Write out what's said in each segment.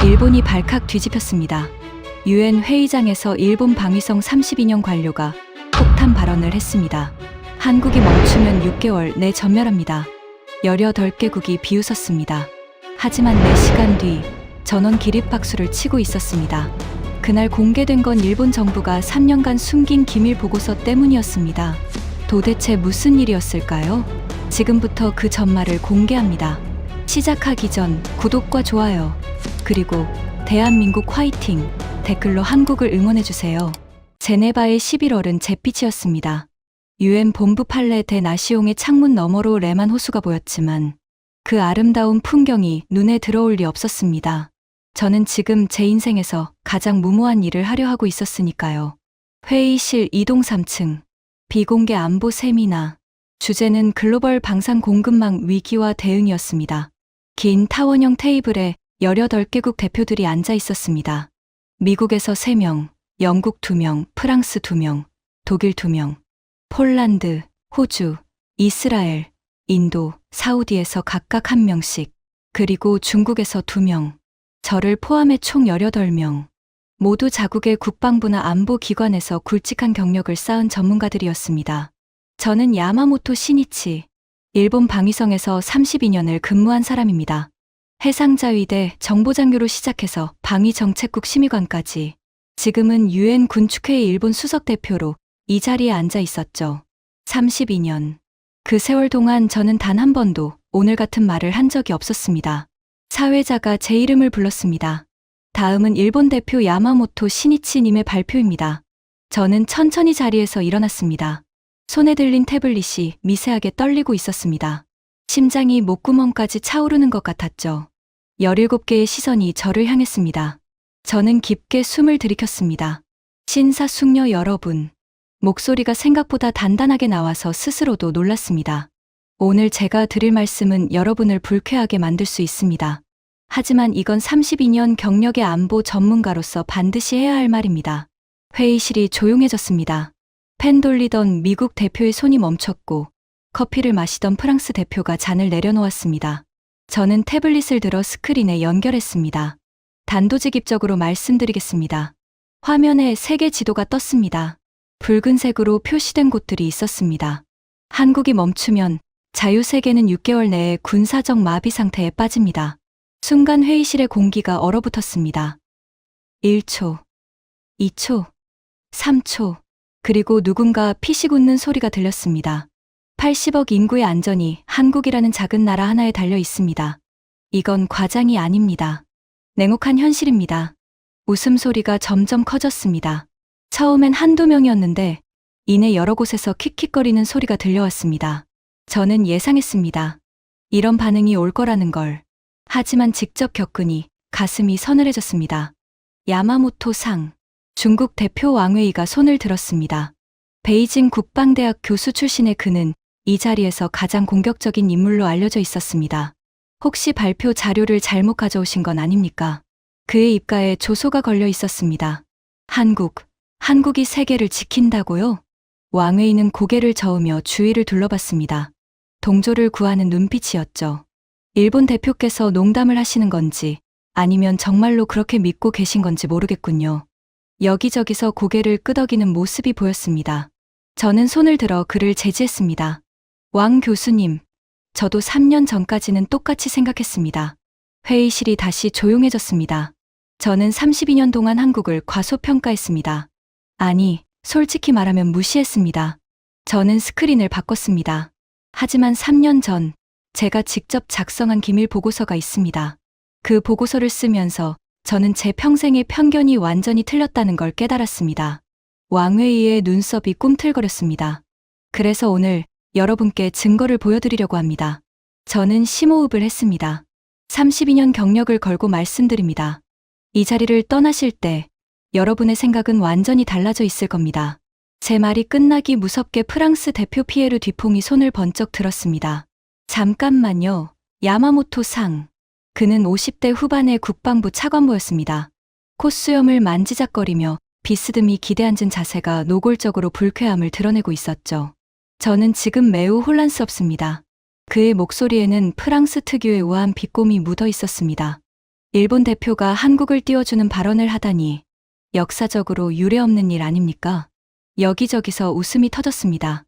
일본이 발칵 뒤집혔습니다. 유엔 회의장에서 일본 방위성 32년 관료가 폭탄 발언을 했습니다. 한국이 멈추면 6개월 내 전멸합니다. 18개국이 비웃었습니다. 하지만 4시간 뒤 전원 기립박수를 치고 있었습니다. 그날 공개된 건 일본 정부가 3년간 숨긴 기밀 보고서 때문이었습니다. 도대체 무슨 일이었을까요? 지금부터 그 전말을 공개합니다. 시작하기 전 구독과 좋아요, 그리고 대한민국 화이팅! 댓글로 한국을 응원해주세요. 제네바의 11월은 잿빛이었습니다. 유엔 본부 팔레 대 나시옹의 창문 너머로 레만 호수가 보였지만 그 아름다운 풍경이 눈에 들어올 리 없었습니다. 저는 지금 제 인생에서 가장 무모한 일을 하려 하고 있었으니까요. 회의실 이동 3층, 비공개 안보 세미나. 주제는 글로벌 방산 공급망 위기와 대응이었습니다. 긴 타원형 테이블에 18개국 대표들이 앉아 있었습니다. 미국에서 3명, 영국 2명, 프랑스 2명, 독일 2명, 폴란드, 호주, 이스라엘, 인도, 사우디에서 각각 1명씩, 그리고 중국에서 2명, 저를 포함해 총 18명. 모두 자국의 국방부나 안보기관에서 굵직한 경력을 쌓은 전문가들이었습니다. 저는 야마모토 시니치, 일본 방위성에서 32년을 근무한 사람입니다. 해상자위대 정보장교로 시작해서 방위정책국 심의관까지, 지금은 유엔 군축회의 일본 수석대표로 이 자리에 앉아 있었죠. 32년. 그 세월 동안 저는 단 한 번도 오늘 같은 말을 한 적이 없었습니다. 사회자가 제 이름을 불렀습니다. 다음은 일본 대표 야마모토 시니치님의 발표입니다. 저는 천천히 자리에서 일어났습니다. 손에 들린 태블릿이 미세하게 떨리고 있었습니다. 심장이 목구멍까지 차오르는 것 같았죠. 17개의 시선이 저를 향했습니다. 저는 깊게 숨을 들이켰습니다. 신사숙녀 여러분. 목소리가 생각보다 단단하게 나와서 스스로도 놀랐습니다. 오늘 제가 드릴 말씀은 여러분을 불쾌하게 만들 수 있습니다. 하지만 이건 32년 경력의 안보 전문가로서 반드시 해야 할 말입니다. 회의실이 조용해졌습니다. 펜 돌리던 미국 대표의 손이 멈췄고 커피를 마시던 프랑스 대표가 잔을 내려놓았습니다. 저는 태블릿을 들어 스크린에 연결했습니다. 단도직입적으로 말씀드리겠습니다. 화면에 세계 지도가 떴습니다. 붉은색으로 표시된 곳들이 있었습니다. 한국이 멈추면 자유세계는 6개월 내에 군사적 마비 상태에 빠집니다. 순간 회의실의 공기가 얼어붙었습니다. 1초, 2초, 3초, 그리고 누군가 피식 웃는 소리가 들렸습니다. 80억 인구의 안전이 한국이라는 작은 나라 하나에 달려 있습니다. 이건 과장이 아닙니다. 냉혹한 현실입니다. 웃음소리가 점점 커졌습니다. 처음엔 한두 명이었는데 이내 여러 곳에서 킥킥거리는 소리가 들려왔습니다. 저는 예상했습니다. 이런 반응이 올 거라는 걸. 하지만 직접 겪으니 가슴이 서늘해졌습니다. 야마모토 상. 중국 대표 왕웨이가 손을 들었습니다. 베이징 국방대학 교수 출신의 그는 이 자리에서 가장 공격적인 인물로 알려져 있었습니다. 혹시 발표 자료를 잘못 가져오신 건 아닙니까? 그의 입가에 조소가 걸려 있었습니다. 한국이 세계를 지킨다고요? 왕웨이는 고개를 저으며 주위를 둘러봤습니다. 동조를 구하는 눈빛이었죠. 일본 대표께서 농담을 하시는 건지 아니면 정말로 그렇게 믿고 계신 건지 모르겠군요. 여기저기서 고개를 끄덕이는 모습이 보였습니다. 저는 손을 들어 그를 제지했습니다. 왕 교수님, 저도 3년 전까지는 똑같이 생각했습니다. 회의실이 다시 조용해졌습니다. 저는 32년 동안 한국을 과소평가했습니다. 아니, 솔직히 말하면 무시했습니다. 저는 스크린을 바꿨습니다. 하지만 3년 전, 제가 직접 작성한 기밀 보고서가 있습니다. 그 보고서를 쓰면서 저는 제 평생의 편견이 완전히 틀렸다는 걸 깨달았습니다. 왕웨이의 눈썹이 꿈틀거렸습니다. 그래서 오늘 여러분께 증거를 보여드리려고 합니다. 저는 심호흡을 했습니다. 32년 경력을 걸고 말씀드립니다. 이 자리를 떠나실 때 여러분의 생각은 완전히 달라져 있을 겁니다. 제 말이 끝나기 무섭게 프랑스 대표 피에르 듀퐁이 손을 번쩍 들었습니다. 잠깐만요. 야마모토 상. 그는 50대 후반의 국방부 차관보였습니다. 콧수염을 만지작거리며 비스듬히 기대앉은 자세가 노골적으로 불쾌함을 드러내고 있었죠. 저는 지금 매우 혼란스럽습니다. 그의 목소리에는 프랑스 특유의 우아한 비꼼이 묻어 있었습니다. 일본 대표가 한국을 띄워주는 발언을 하다니 역사적으로 유례없는 일 아닙니까? 여기저기서 웃음이 터졌습니다.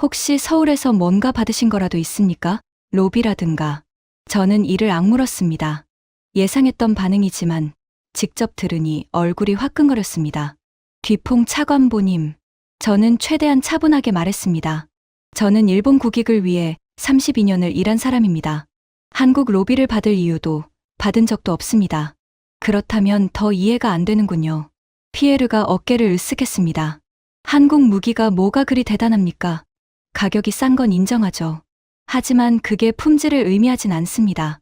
혹시 서울에서 뭔가 받으신 거라도 있습니까? 로비라든가. 저는 이를 악물었습니다. 예상했던 반응이지만 직접 들으니 얼굴이 화끈거렸습니다. 뒤풍 차관보님, 저는 최대한 차분하게 말했습니다. 저는 일본 국익을 위해 32년을 일한 사람입니다. 한국 로비를 받을 이유도 받은 적도 없습니다. 그렇다면 더 이해가 안 되는군요. 피에르가 어깨를 으쓱했습니다. 한국 무기가 뭐가 그리 대단합니까? 가격이 싼 건 인정하죠. 하지만 그게 품질을 의미하진 않습니다.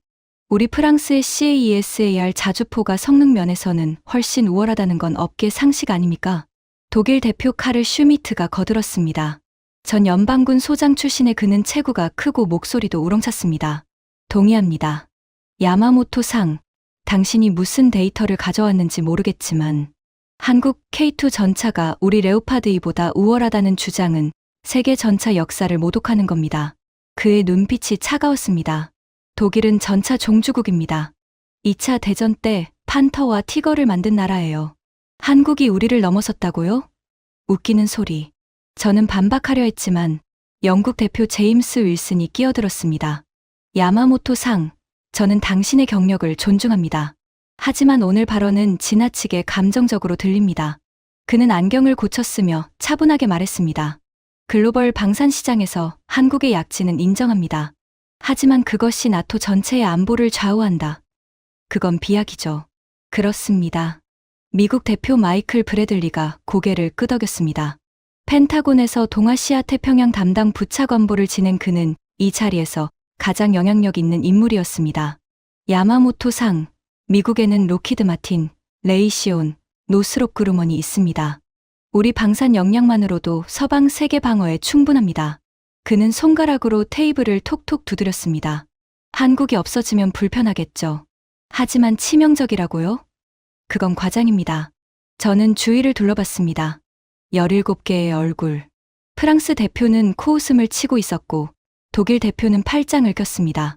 우리 프랑스의 CAESAR 자주포가 성능 면에서는 훨씬 우월하다는 건 업계 상식 아닙니까? 독일 대표 카를 슈미트가 거들었습니다. 전 연방군 소장 출신의 그는 체구가 크고 목소리도 우렁찼습니다. 동의합니다. 야마모토 상, 당신이 무슨 데이터를 가져왔는지 모르겠지만 한국 K2 전차가 우리 레오파드 2보다 우월하다는 주장은 세계 전차 역사를 모독하는 겁니다. 그의 눈빛이 차가웠습니다. 독일은 전차 종주국입니다. 2차 대전 때 판터와 티거를 만든 나라예요. 한국이 우리를 넘어섰다고요? 웃기는 소리. 저는 반박하려 했지만 영국 대표 제임스 윌슨이 끼어들었습니다. 야마모토 상, 저는 당신의 경력을 존중합니다. 하지만 오늘 발언은 지나치게 감정적으로 들립니다. 그는 안경을 고쳤으며 차분하게 말했습니다. 글로벌 방산 시장에서 한국의 약진은 인정합니다. 하지만 그것이 나토 전체의 안보를 좌우한다. 그건 비약이죠. 그렇습니다. 미국 대표 마이클 브래들리가 고개를 끄덕였습니다. 펜타곤에서 동아시아 태평양 담당 부차관보를 지낸 그는 이 자리에서 가장 영향력 있는 인물이었습니다. 야마모토 상, 미국에는 로키드 마틴, 레이시온, 노스롭 그루먼이 있습니다. 우리 방산 역량만으로도 서방 세계 방어에 충분합니다. 그는 손가락으로 테이블을 톡톡 두드렸습니다. 한국이 없어지면 불편하겠죠. 하지만 치명적이라고요? 그건 과장입니다. 저는 주위를 둘러봤습니다. 17개의 얼굴. 프랑스 대표는 코웃음을 치고 있었고 독일 대표는 팔짱을 꼈습니다.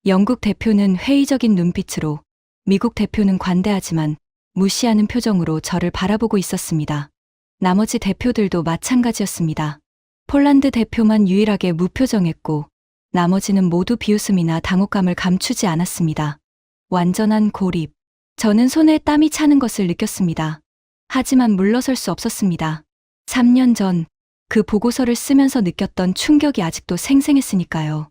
영국 대표는 회의적인 눈빛으로, 미국 대표는 관대하지만 무시하는 표정으로 저를 바라보고 있었습니다. 나머지 대표들도 마찬가지였습니다. 폴란드 대표만 유일하게 무표정했고 나머지는 모두 비웃음이나 당혹감을 감추지 않았습니다. 완전한 고립. 저는 손에 땀이 차는 것을 느꼈습니다. 하지만 물러설 수 없었습니다. 3년 전 그 보고서를 쓰면서 느꼈던 충격이 아직도 생생했으니까요.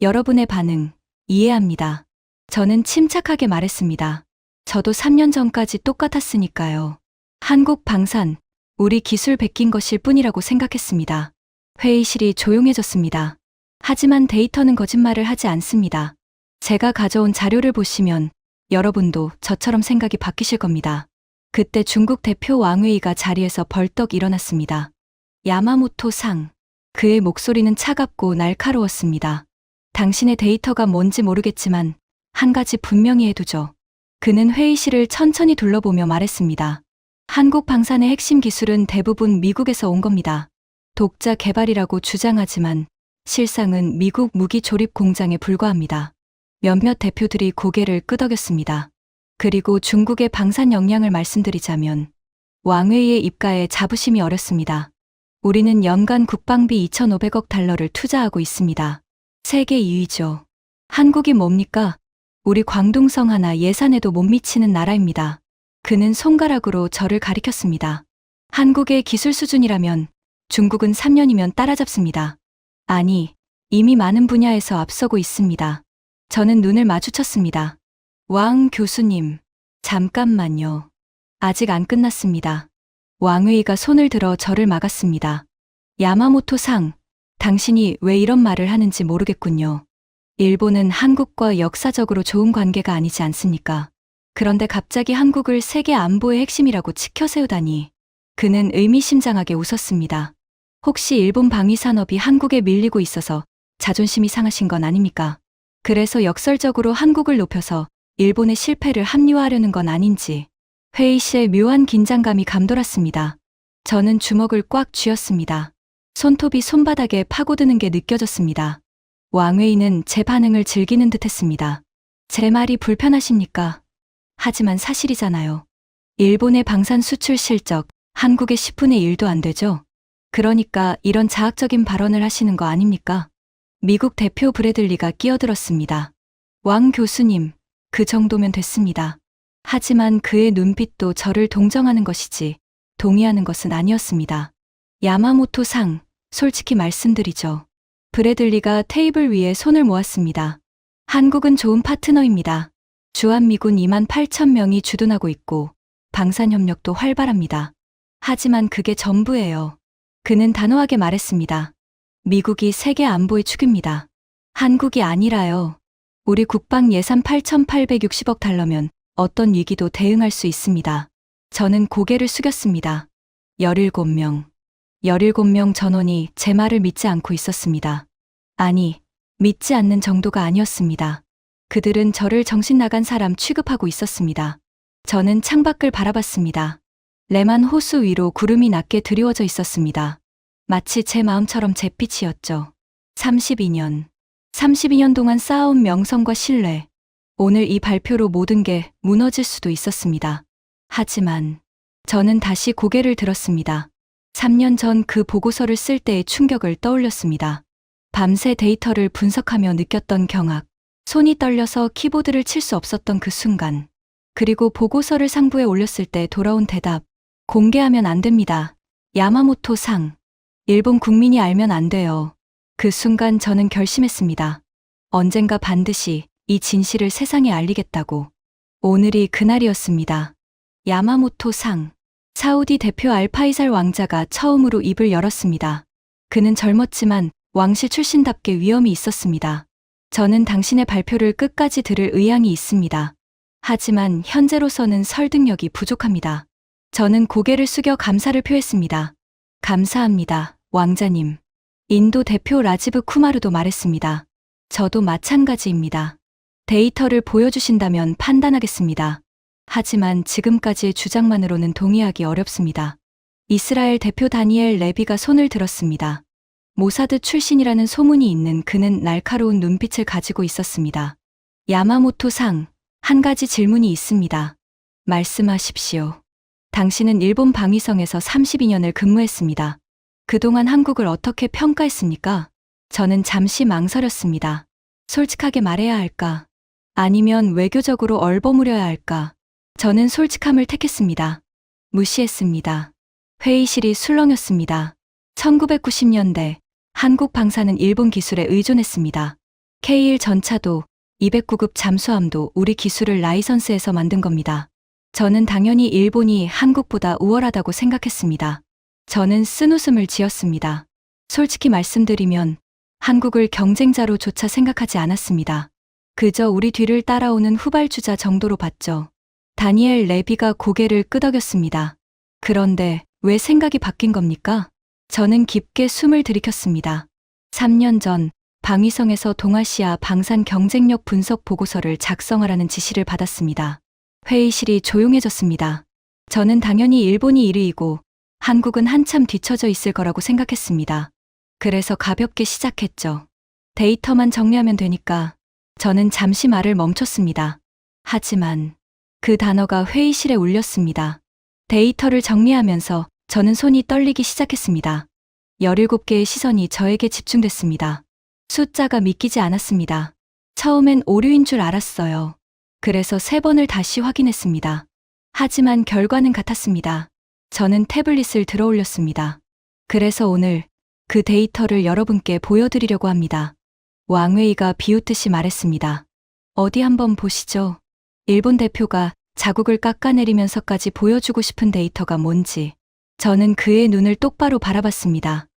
여러분의 반응 이해합니다. 저는 침착하게 말했습니다. 저도 3년 전까지 똑같았으니까요. 한국 방산, 우리 기술 베낀 것일 뿐이라고 생각했습니다. 회의실이 조용해졌습니다. 하지만 데이터는 거짓말을 하지 않습니다. 제가 가져온 자료를 보시면 여러분도 저처럼 생각이 바뀌실 겁니다. 그때 중국 대표 왕웨이가 자리에서 벌떡 일어났습니다. 야마모토 상. 그의 목소리는 차갑고 날카로웠습니다. 당신의 데이터가 뭔지 모르겠지만 한 가지 분명히 해두죠. 그는 회의실을 천천히 둘러보며 말했습니다. 한국 방산의 핵심 기술은 대부분 미국에서 온 겁니다. 독자 개발이라고 주장하지만 실상은 미국 무기 조립 공장에 불과합니다. 몇몇 대표들이 고개를 끄덕였습니다. 그리고 중국의 방산 역량을 말씀드리자면 왕웨이의 입가에 자부심이 어렸습니다. 우리는 연간 국방비 2,500억 달러를 투자하고 있습니다. 세계 2위죠. 한국이 뭡니까? 우리 광둥성 하나 예산에도 못 미치는 나라입니다. 그는 손가락으로 저를 가리켰습니다. 한국의 기술 수준이라면 중국은 3년이면 따라잡습니다. 아니, 이미 많은 분야에서 앞서고 있습니다. 저는 눈을 마주쳤습니다. 왕 교수님, 잠깐만요. 아직 안 끝났습니다. 왕웨이가 손을 들어 저를 막았습니다. 야마모토 상, 당신이 왜 이런 말을 하는지 모르겠군요. 일본은 한국과 역사적으로 좋은 관계가 아니지 않습니까? 그런데 갑자기 한국을 세계 안보의 핵심이라고 치켜세우다니. 그는 의미심장하게 웃었습니다. 혹시 일본 방위산업이 한국에 밀리고 있어서 자존심이 상하신 건 아닙니까? 그래서 역설적으로 한국을 높여서 일본의 실패를 합리화하려는 건 아닌지. 회의실에 묘한 긴장감이 감돌았습니다. 저는 주먹을 꽉 쥐었습니다. 손톱이 손바닥에 파고드는 게 느껴졌습니다. 왕웨이는 제 반응을 즐기는 듯 했습니다. 제 말이 불편하십니까? 하지만 사실이잖아요. 일본의 방산 수출 실적, 한국의 10분의 1도 안 되죠? 그러니까 이런 자학적인 발언을 하시는 거 아닙니까? 미국 대표 브래들리가 끼어들었습니다. 왕 교수님, 그 정도면 됐습니다. 하지만 그의 눈빛도 저를 동정하는 것이지 동의하는 것은 아니었습니다. 야마모토 상, 솔직히 말씀드리죠. 브래들리가 테이블 위에 손을 모았습니다. 한국은 좋은 파트너입니다. 주한미군 2만 8천 명이 주둔하고 있고 방산협력도 활발합니다. 하지만 그게 전부예요. 그는 단호하게 말했습니다. 미국이 세계 안보의 축입니다. 한국이 아니라요. 우리 국방 예산 8,860억 달러면 어떤 위기도 대응할 수 있습니다. 저는 고개를 숙였습니다. 17명. 17명 전원이 제 말을 믿지 않고 있었습니다. 아니, 믿지 않는 정도가 아니었습니다. 그들은 저를 정신 나간 사람 취급하고 있었습니다. 저는 창밖을 바라봤습니다. 레만 호수 위로 구름이 낮게 드리워져 있었습니다. 마치 제 마음처럼 잿빛이었죠. 32년 동안 쌓아온 명성과 신뢰. 오늘 이 발표로 모든 게 무너질 수도 있었습니다. 하지만 저는 다시 고개를 들었습니다. 3년 전 그 보고서를 쓸 때의 충격을 떠올렸습니다. 밤새 데이터를 분석하며 느꼈던 경악, 손이 떨려서 키보드를 칠 수 없었던 그 순간, 그리고 보고서를 상부에 올렸을 때 돌아온 대답, 공개하면 안 됩니다. 야마모토 상, 일본 국민이 알면 안 돼요. 그 순간 저는 결심했습니다. 언젠가 반드시 이 진실을 세상에 알리겠다고. 오늘이 그날이었습니다. 야마모토 상, 사우디 대표 알파이살 왕자가 처음으로 입을 열었습니다. 그는 젊었지만 왕실 출신답게 위엄이 있었습니다. 저는 당신의 발표를 끝까지 들을 의향이 있습니다. 하지만 현재로서는 설득력이 부족합니다. 저는 고개를 숙여 감사를 표했습니다. 감사합니다, 왕자님. 인도 대표 라지브 쿠마르도 말했습니다. 저도 마찬가지입니다. 데이터를 보여주신다면 판단하겠습니다. 하지만 지금까지의 주장만으로는 동의하기 어렵습니다. 이스라엘 대표 다니엘 레비가 손을 들었습니다. 모사드 출신이라는 소문이 있는 그는 날카로운 눈빛을 가지고 있었습니다. 야마모토 상, 한 가지 질문이 있습니다. 말씀하십시오. 당신은 일본 방위성에서 32년을 근무했습니다. 그동안 한국을 어떻게 평가했습니까? 저는 잠시 망설였습니다. 솔직하게 말해야 할까? 아니면 외교적으로 얼버무려야 할까? 저는 솔직함을 택했습니다. 무시했습니다. 회의실이 술렁였습니다. 1990년대 한국 방사는 일본 기술에 의존했습니다. K1 전차도 209급 잠수함도 우리 기술을 라이선스해서 만든 겁니다. 저는 당연히 일본이 한국보다 우월하다고 생각했습니다. 저는 쓴웃음을 지었습니다. 솔직히 말씀드리면 한국을 경쟁자로조차 생각하지 않았습니다. 그저 우리 뒤를 따라오는 후발주자 정도로 봤죠. 다니엘 레비가 고개를 끄덕였습니다. 그런데 왜 생각이 바뀐 겁니까? 저는 깊게 숨을 들이켰습니다. 3년 전 방위성에서 동아시아 방산 경쟁력 분석 보고서를 작성하라는 지시를 받았습니다. 회의실이 조용해졌습니다. 저는 당연히 일본이 1위이고 한국은 한참 뒤처져 있을 거라고 생각했습니다. 그래서 가볍게 시작했죠. 데이터만 정리하면 되니까. 저는 잠시 말을 멈췄습니다. 하지만 그 단어가 회의실에 울렸습니다. 데이터를 정리하면서 저는 손이 떨리기 시작했습니다. 17개의 시선이 저에게 집중됐습니다. 숫자가 믿기지 않았습니다. 처음엔 오류인 줄 알았어요. 그래서 3번을 다시 확인했습니다. 하지만 결과는 같았습니다. 저는 태블릿을 들어 올렸습니다. 그래서 오늘 그 데이터를 여러분께 보여드리려고 합니다. 왕웨이가 비웃듯이 말했습니다. 어디 한번 보시죠. 일본 대표가 자국을 깎아내리면서까지 보여주고 싶은 데이터가 뭔지. 저는 그의 눈을 똑바로 바라봤습니다.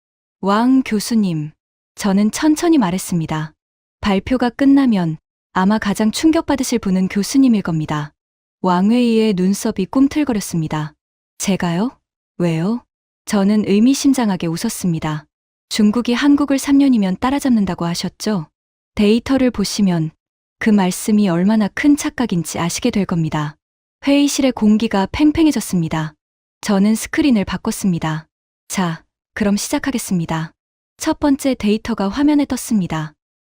왕 교수님, 저는 천천히 말했습니다. 발표가 끝나면 아마 가장 충격받으실 분은 교수님일 겁니다. 왕웨이의 눈썹이 꿈틀거렸습니다. 제가요? 왜요? 저는 의미심장하게 웃었습니다. 중국이 한국을 3년이면 따라잡는다고 하셨죠? 데이터를 보시면 그 말씀이 얼마나 큰 착각인지 아시게 될 겁니다. 회의실의 공기가 팽팽해졌습니다. 저는 스크린을 바꿨습니다. 자, 그럼 시작하겠습니다. 첫 번째 데이터가 화면에 떴습니다.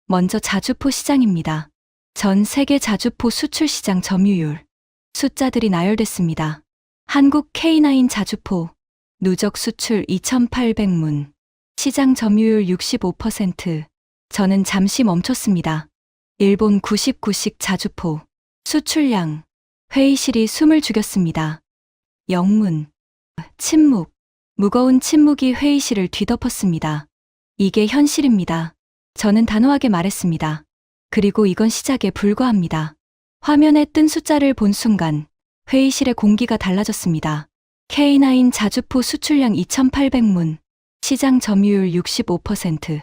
먼저 자주포 시장입니다. 전 세계 자주포 수출 시장 점유율. 숫자들이 나열됐습니다. 한국 K9 자주포, 누적 수출 2,800문, 시장 점유율 65%. 저는 잠시 멈췄습니다. 일본 99식 자주포, 수출량, 회의실이 숨을 죽였습니다. 영문, 침묵, 무거운 침묵이 회의실을 뒤덮었습니다. 이게 현실입니다. 저는 단호하게 말했습니다. 그리고 이건 시작에 불과합니다. 화면에 뜬 숫자를 본 순간 회의실의 공기가 달라졌습니다. K9 자주포 수출량 2,800문, 시장 점유율 65%,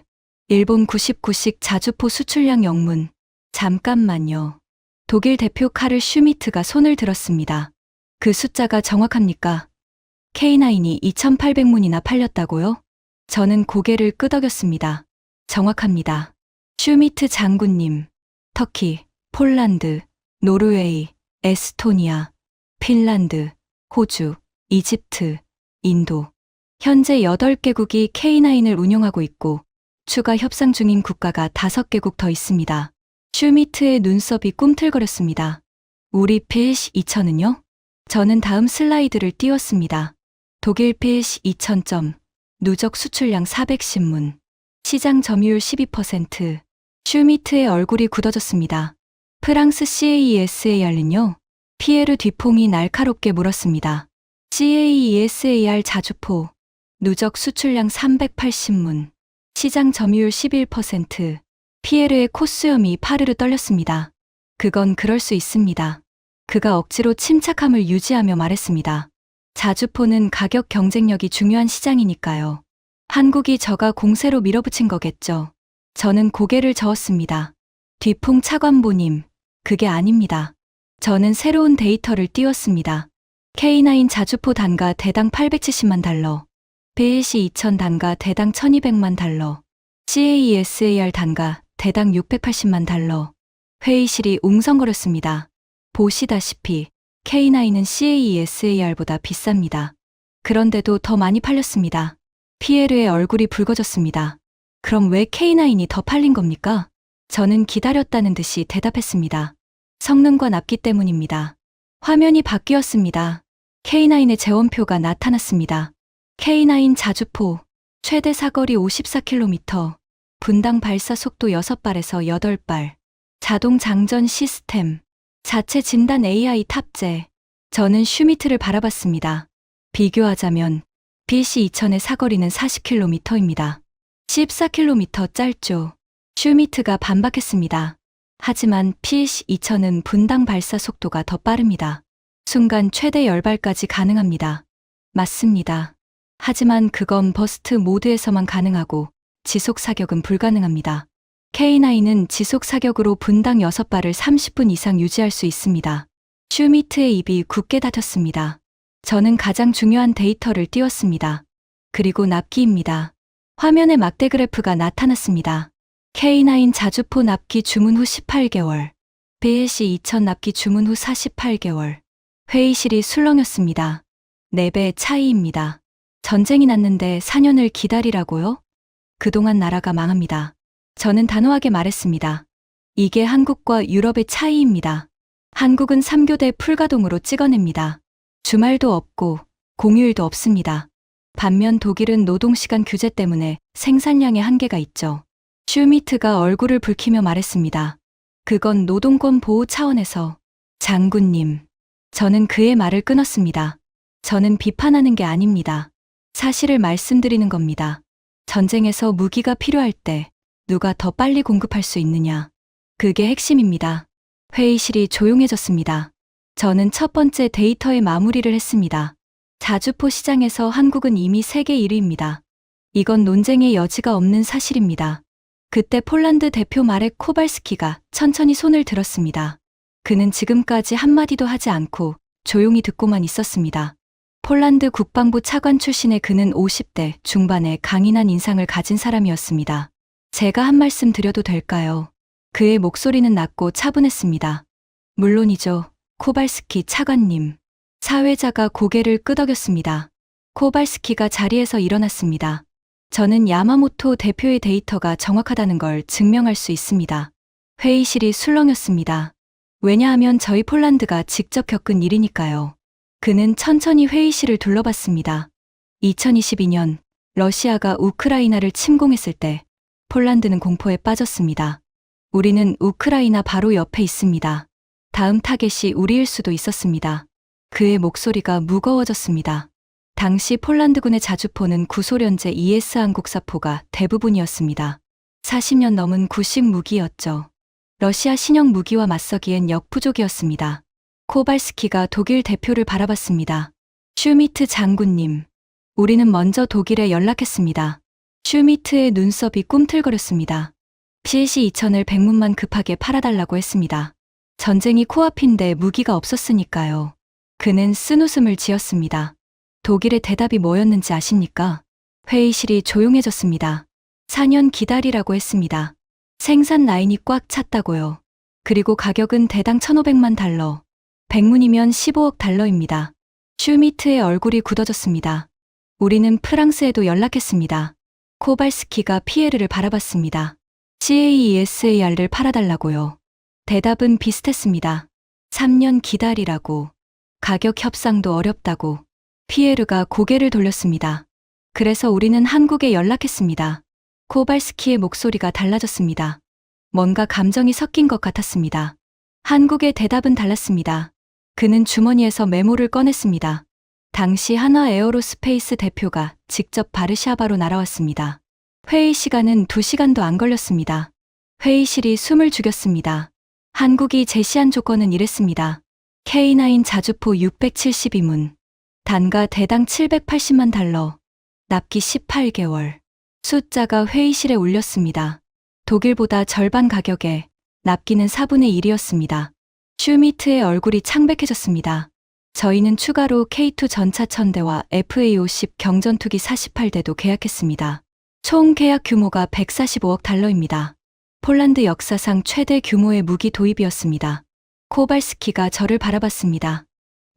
일본 99식 자주포 수출량 0문. 잠깐만요. 독일 대표 카를 슈미트가 손을 들었습니다. 그 숫자가 정확합니까? K9이 2,800문이나 팔렸다고요? 저는 고개를 끄덕였습니다. 정확합니다. 슈미트 장군님, 터키, 폴란드, 노르웨이, 에스토니아, 핀란드, 호주, 이집트, 인도. 현재 8개국이 K9을 운용하고 있고 추가 협상 중인 국가가 5개국 더 있습니다. 슈미트의 눈썹이 꿈틀거렸습니다. 우리 필시 2000은요? 저는 다음 슬라이드를 띄웠습니다. 독일 필시 2000점, 누적 수출량 410문, 시장 점유율 12%. 슈미트의 얼굴이 굳어졌습니다. 프랑스 CAESAR는요? 피에르 뒤퐁이 날카롭게 물었습니다. CAESAR 자주포, 누적 수출량 380문, 시장 점유율 11%. 피에르의 콧수염이 파르르 떨렸습니다. 그건 그럴 수 있습니다. 그가 억지로 침착함을 유지하며 말했습니다. 자주포는 가격 경쟁력이 중요한 시장이니까요. 한국이 저가 공세로 밀어붙인 거겠죠. 저는 고개를 저었습니다. 뒤풍 차관보님, 그게 아닙니다. 저는 새로운 데이터를 띄웠습니다. K9 자주포 단가 대당 870만 달러, BLC 2000 단가 대당 1200만 달러, CAESAR 단가 대당 680만 달러. 회의실이 웅성거렸습니다. 보시다시피 K9은 CAESAR보다 비쌉니다. 그런데도 더 많이 팔렸습니다. 피에르의 얼굴이 붉어졌습니다. 그럼 왜 K9이 더 팔린 겁니까? 저는 기다렸다는 듯이 대답했습니다. 성능과 납기 때문입니다. 화면이 바뀌었습니다. K9의 재원표가 나타났습니다. K9 자주포, 최대 사거리 54km, 분당 발사 속도 6발에서 8발, 자동 장전 시스템, 자체 진단 AI 탑재. 저는 슈미트를 바라봤습니다. 비교하자면 BC 2000의 사거리는 40km입니다. 14km 짧죠. 슈미트가 반박했습니다. 하지만 PC 2000은 분당 발사 속도가 더 빠릅니다. 순간 최대 10발까지 가능합니다. 맞습니다. 하지만 그건 버스트 모드에서만 가능하고 지속 사격은 불가능합니다. K9은 지속 사격으로 분당 6발을 30분 이상 유지할 수 있습니다. 슈미트의 입이 굳게 닫혔습니다. 저는 가장 중요한 데이터를 띄웠습니다. 그리고 납기입니다. 화면에 막대 그래프가 나타났습니다. K9 자주포 납기 주문 후 18개월, BLC 2000 납기 주문 후 48개월. 회의실이 술렁였습니다. 4배 차이입니다. 전쟁이 났는데 4년을 기다리라고요? 그동안 나라가 망합니다. 저는 단호하게 말했습니다. 이게 한국과 유럽의 차이입니다. 한국은 3교대 풀가동으로 찍어냅니다. 주말도 없고 공휴일도 없습니다. 반면 독일은 노동시간 규제 때문에 생산량에 한계가 있죠. 슈미트가 얼굴을 붉히며 말했습니다. 그건 노동권 보호 차원에서. 장군님. 저는 그의 말을 끊었습니다. 저는 비판하는 게 아닙니다. 사실을 말씀드리는 겁니다. 전쟁에서 무기가 필요할 때 누가 더 빨리 공급할 수 있느냐. 그게 핵심입니다. 회의실이 조용해졌습니다. 저는 첫 번째 데이터의 마무리를 했습니다. 자주포 시장에서 한국은 이미 세계 1위입니다. 이건 논쟁의 여지가 없는 사실입니다. 그때 폴란드 대표 마렉 코발스키가 천천히 손을 들었습니다. 그는 지금까지 한마디도 하지 않고 조용히 듣고만 있었습니다. 폴란드 국방부 차관 출신의 그는 50대 중반의 강인한 인상을 가진 사람이었습니다. 제가 한 말씀 드려도 될까요? 그의 목소리는 낮고 차분했습니다. 물론이죠, 코발스키 차관님. 사회자가 고개를 끄덕였습니다. 코발스키가 자리에서 일어났습니다. 저는 야마모토 대표의 데이터가 정확하다는 걸 증명할 수 있습니다. 회의실이 술렁였습니다. 왜냐하면 저희 폴란드가 직접 겪은 일이니까요. 그는 천천히 회의실을 둘러봤습니다. 2022년 러시아가 우크라이나를 침공했을 때 폴란드는 공포에 빠졌습니다. 우리는 우크라이나 바로 옆에 있습니다. 다음 타겟이 우리일 수도 있었습니다. 그의 목소리가 무거워졌습니다. 당시 폴란드군의 자주포는 구소련제 ES 한국사포가 대부분이었습니다. 40년 넘은 구식 무기였죠. 러시아 신형 무기와 맞서기엔 역부족이었습니다. 코발스키가 독일 대표를 바라봤습니다. 슈미트 장군님, 우리는 먼저 독일에 연락했습니다. 슈미트의 눈썹이 꿈틀거렸습니다. PC 2000을 100문만 급하게 팔아달라고 했습니다. 전쟁이 코앞인데 무기가 없었으니까요. 그는 쓴웃음을 지었습니다. 독일의 대답이 뭐였는지 아십니까? 회의실이 조용해졌습니다. 4년 기다리라고 했습니다. 생산 라인이 꽉 찼다고요. 그리고 가격은 대당 1500만 달러. 100문이면 15억 달러입니다. 슈미트의 얼굴이 굳어졌습니다. 우리는 프랑스에도 연락했습니다. 코발스키가 피에르를 바라봤습니다. CAESAR를 팔아달라고요. 대답은 비슷했습니다. 3년 기다리라고. 가격 협상도 어렵다고. 피에르가 고개를 돌렸습니다. 그래서 우리는 한국에 연락했습니다. 코발스키의 목소리가 달라졌습니다. 뭔가 감정이 섞인 것 같았습니다. 한국의 대답은 달랐습니다. 그는 주머니에서 메모를 꺼냈습니다. 당시 한화 에어로스페이스 대표가 직접 바르샤바로 날아왔습니다. 회의 시간은 2시간도 안 걸렸습니다. 회의실이 숨을 죽였습니다. 한국이 제시한 조건은 이랬습니다. K9 자주포 672문. 단가 대당 780만 달러. 납기 18개월. 숫자가 회의실에 울렸습니다. 독일보다 절반 가격에 납기는 4분의 1이었습니다. 슈미트의 얼굴이 창백해졌습니다. 저희는 추가로 K2 전차 1000대와 FA50 경전투기 48대도 계약했습니다. 총 계약 규모가 145억 달러입니다. 폴란드 역사상 최대 규모의 무기 도입이었습니다. 코발스키가 저를 바라봤습니다.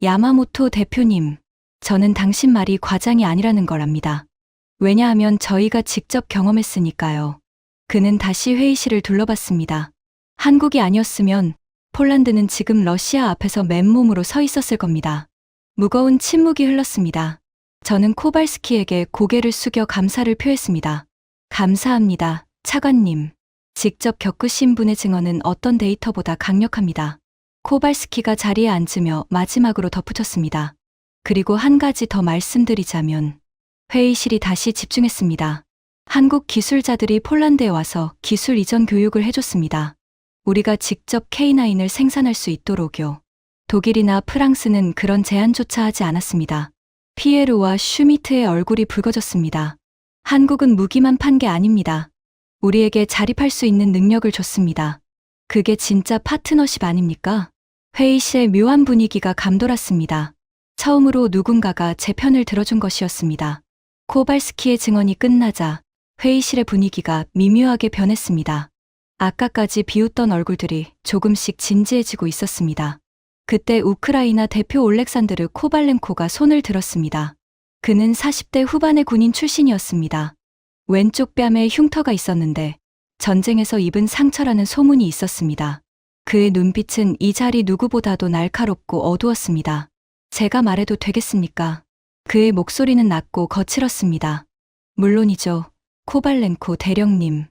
야마모토 대표님, 저는 당신 말이 과장이 아니라는 걸 압니다. 왜냐하면 저희가 직접 경험했으니까요. 그는 다시 회의실을 둘러봤습니다. 한국이 아니었으면 폴란드는 지금 러시아 앞에서 맨몸으로 서 있었을 겁니다. 무거운 침묵이 흘렀습니다. 저는 코발스키에게 고개를 숙여 감사를 표했습니다. 감사합니다, 차관님. 직접 겪으신 분의 증언은 어떤 데이터보다 강력합니다. 코발스키가 자리에 앉으며 마지막으로 덧붙였습니다. 그리고 한 가지 더 말씀드리자면 회의실이 다시 집중했습니다. 한국 기술자들이 폴란드에 와서 기술 이전 교육을 해줬습니다. 우리가 직접 K9을 생산할 수 있도록요. 독일이나 프랑스는 그런 제안조차 하지 않았습니다. 피에르와 슈미트의 얼굴이 붉어졌습니다. 한국은 무기만 판 게 아닙니다. 우리에게 자립할 수 있는 능력을 줬습니다. 그게 진짜 파트너십 아닙니까? 회의실의 묘한 분위기가 감돌았습니다. 처음으로 누군가가 제 편을 들어준 것이었습니다. 코발스키의 증언이 끝나자 회의실의 분위기가 미묘하게 변했습니다. 아까까지 비웃던 얼굴들이 조금씩 진지해지고 있었습니다. 그때 우크라이나 대표 올렉산드르 코발렌코가 손을 들었습니다. 그는 40대 후반의 군인 출신이었습니다. 왼쪽 뺨에 흉터가 있었는데 전쟁에서 입은 상처라는 소문이 있었습니다. 그의 눈빛은 이 자리 누구보다도 날카롭고 어두웠습니다. 제가 말해도 되겠습니까? 그의 목소리는 낮고 거칠었습니다. 물론이죠. 코발렌코 대령님.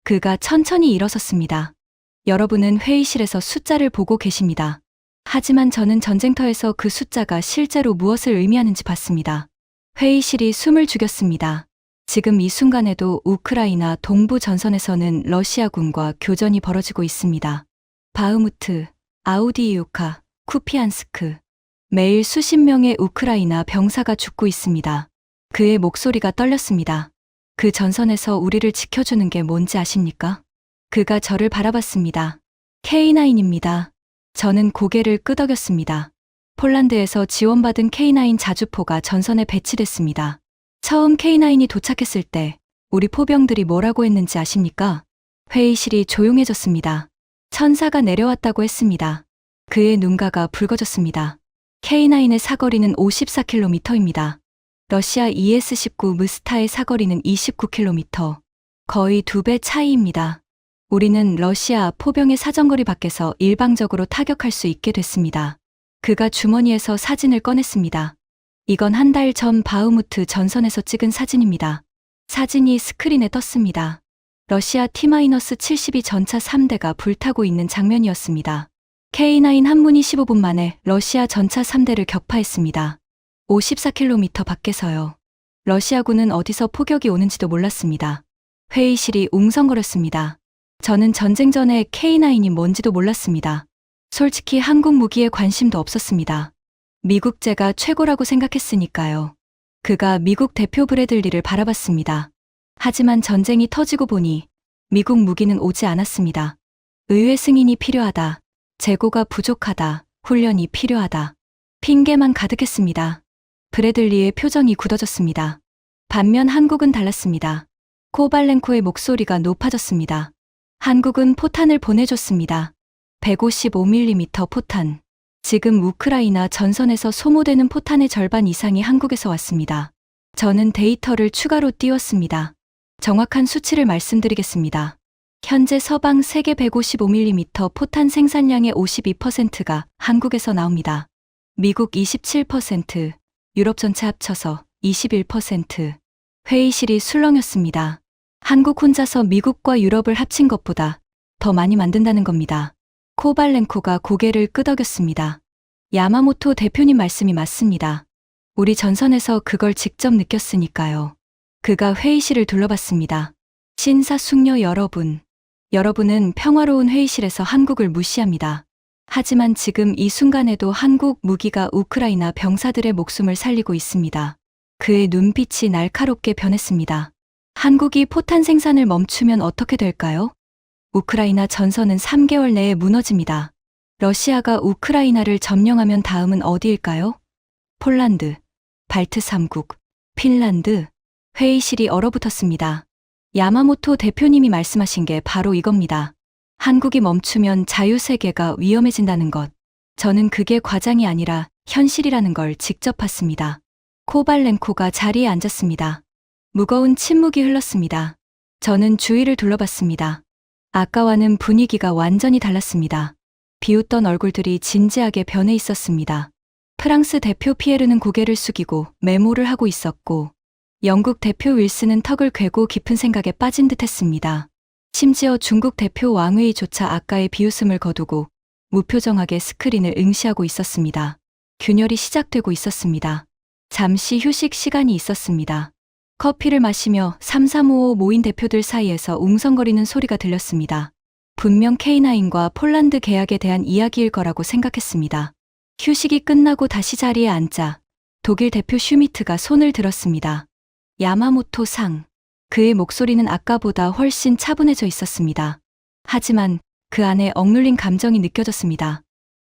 그가 천천히 일어섰습니다. 여러분은 회의실에서 숫자를 보고 계십니다. 하지만 저는 전쟁터에서 그 숫자가 실제로 무엇을 의미하는지 봤습니다. 회의실이 숨을 죽였습니다. 지금 이 순간에도 우크라이나 동부 전선에서는 러시아군과 교전이 벌어지고 있습니다. 바흐무트, 아우디이우카, 쿠피안스크. 매일 수십 명의 우크라이나 병사가 죽고 있습니다. 그의 목소리가 떨렸습니다. 그 전선에서 우리를 지켜주는 게 뭔지 아십니까? 그가 저를 바라봤습니다. K9입니다. 저는 고개를 끄덕였습니다. 폴란드에서 지원받은 K9 자주포가 전선에 배치됐습니다. 처음 K9이 도착했을 때 우리 포병들이 뭐라고 했는지 아십니까? 회의실이 조용해졌습니다. 천사가 내려왔다고 했습니다. 그의 눈가가 붉어졌습니다. K9의 사거리는 54km입니다. 러시아 ES-19 무스타의 사거리는 29km. 거의 2배 차이입니다. 우리는 러시아 포병의 사정거리 밖에서 일방적으로 타격할 수 있게 됐습니다. 그가 주머니에서 사진을 꺼냈습니다. 이건 한 달 전 바흐무트 전선에서 찍은 사진입니다. 사진이 스크린에 떴습니다. 러시아 T-72 전차 3대가 불타고 있는 장면이었습니다. K9 한문이 15분 만에 러시아 전차 3대를 격파했습니다. 54km 밖에서요. 러시아군은 어디서 포격이 오는지도 몰랐습니다. 회의실이 웅성거렸습니다. 저는 전쟁 전에 K9이 뭔지도 몰랐습니다. 솔직히 한국 무기에 관심도 없었습니다. 미국제가 최고라고 생각했으니까요. 그가 미국 대표 브래들리를 바라봤습니다. 하지만 전쟁이 터지고 보니 미국 무기는 오지 않았습니다. 의회 승인이 필요하다. 재고가 부족하다. 훈련이 필요하다. 핑계만 가득했습니다. 브래들리의 표정이 굳어졌습니다. 반면 한국은 달랐습니다. 코발렌코의 목소리가 높아졌습니다. 한국은 포탄을 보내줬습니다. 155mm 포탄. 지금 우크라이나 전선에서 소모되는 포탄의 절반 이상이 한국에서 왔습니다. 저는 데이터를 추가로 띄웠습니다. 정확한 수치를 말씀드리겠습니다. 현재 서방 세계 155mm 포탄 생산량의 52%가 한국에서 나옵니다. 미국 27%, 유럽 전체 합쳐서 21%. 회의실이 술렁였습니다. 한국 혼자서 미국과 유럽을 합친 것보다 더 많이 만든다는 겁니다. 코발렌코가 고개를 끄덕였습니다. 야마모토 대표님 말씀이 맞습니다. 우리 전선에서 그걸 직접 느꼈으니까요. 그가 회의실을 둘러봤습니다. 신사숙녀 여러분. 여러분은 평화로운 회의실에서 한국을 무시합니다. 하지만 지금 이 순간에도 한국 무기가 우크라이나 병사들의 목숨을 살리고 있습니다. 그의 눈빛이 날카롭게 변했습니다. 한국이 포탄 생산을 멈추면 어떻게 될까요? 우크라이나 전선은 3개월 내에 무너집니다. 러시아가 우크라이나를 점령하면 다음은 어디일까요? 폴란드, 발트 3국, 핀란드. 회의실이 얼어붙었습니다. 야마모토 대표님이 말씀하신 게 바로 이겁니다. 한국이 멈추면 자유세계가 위험해진다는 것. 저는 그게 과장이 아니라 현실이라는 걸 직접 봤습니다. 코발렌코가 자리에 앉았습니다. 무거운 침묵이 흘렀습니다. 저는 주위를 둘러봤습니다. 아까와는 분위기가 완전히 달랐습니다. 비웃던 얼굴들이 진지하게 변해 있었습니다. 프랑스 대표 피에르는 고개를 숙이고 메모를 하고 있었고, 영국 대표 윌슨은 턱을 괴고 깊은 생각에 빠진 듯했습니다. 심지어 중국 대표 왕웨이조차 아까의 비웃음을 거두고 무표정하게 스크린을 응시하고 있었습니다. 균열이 시작되고 있었습니다. 잠시 휴식 시간이 있었습니다. 커피를 마시며 3355 모인 대표들 사이에서 웅성거리는 소리가 들렸습니다. 분명 K9과 폴란드 계약에 대한 이야기일 거라고 생각했습니다. 휴식이 끝나고 다시 자리에 앉자 독일 대표 슈미트가 손을 들었습니다. 야마모토 상. 그의 목소리는 아까보다 훨씬 차분해져 있었습니다. 하지만 그 안에 억눌린 감정이 느껴졌습니다.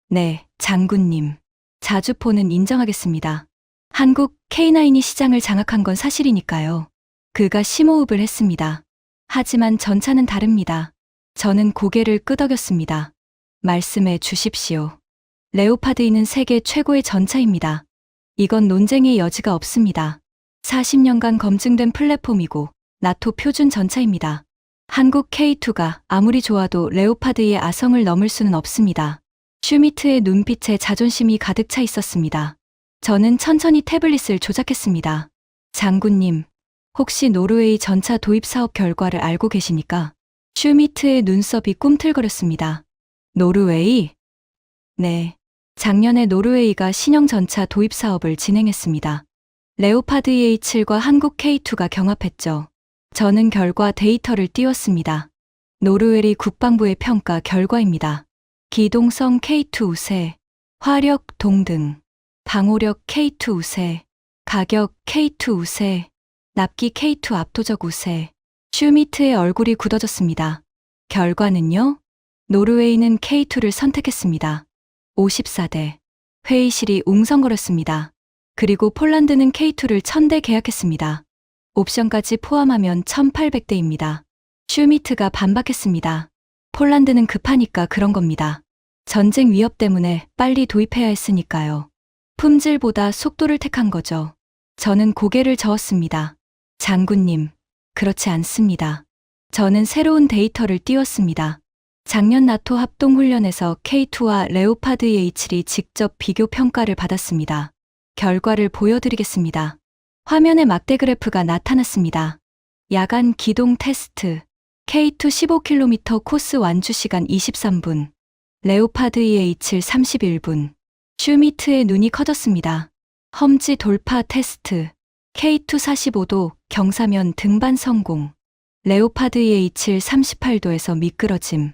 네, 장군님. 자주포는 인정하겠습니다. 한국 K9이 시장을 장악한 건 사실이니까요. 그가 심호흡을 했습니다. 하지만 전차는 다릅니다. 저는 고개를 끄덕였습니다. 말씀해 주십시오. 레오파드2는 세계 최고의 전차입니다. 이건 논쟁의 여지가 없습니다. 40년간 검증된 플랫폼이고 나토 표준 전차입니다. 한국 K2가 아무리 좋아도 레오파드의 아성을 넘을 수는 없습니다. 슈미트의 눈빛에 자존심이 가득 차 있었습니다. 저는 천천히 태블릿을 조작했습니다. 장군님, 혹시 노르웨이 전차 도입 사업 결과를 알고 계십니까? 슈미트의 눈썹이 꿈틀거렸습니다. 노르웨이? 네. 작년에 노르웨이가 신형 전차 도입 사업을 진행했습니다. 레오파드 EA7과 한국 K2가 경합했죠. 저는 결과 데이터를 띄웠습니다. 노르웨이 국방부의 평가 결과입니다. 기동성 K2 우세, 화력 동등, 방호력 K2 우세, 가격 K2 우세, 납기 K2 압도적 우세. 슈미트의 얼굴이 굳어졌습니다. 결과는요? 노르웨이는 K2를 선택했습니다. 54대. 회의실이 웅성거렸습니다. 그리고 폴란드는 K2를 1000대 계약했습니다. 옵션까지 포함하면 1800대입니다. 슈미트가 반박했습니다. 폴란드는 급하니까 그런 겁니다. 전쟁 위협 때문에 빨리 도입해야 했으니까요. 품질보다 속도를 택한 거죠. 저는 고개를 저었습니다. 장군님, 그렇지 않습니다. 저는 새로운 데이터를 띄웠습니다. 작년 나토 합동훈련에서 K2와 레오파드 EH7이 직접 비교 평가를 받았습니다. 결과를 보여드리겠습니다. 화면에 막대 그래프가 나타났습니다. 야간 기동 테스트. K2 15km 코스 완주 시간 23분. 레오파드 EH7 31분. 슈미트의 눈이 커졌습니다. 험지 돌파 테스트. K2 45도 경사면 등반 성공. 레오파드 EH7 38도에서 미끄러짐.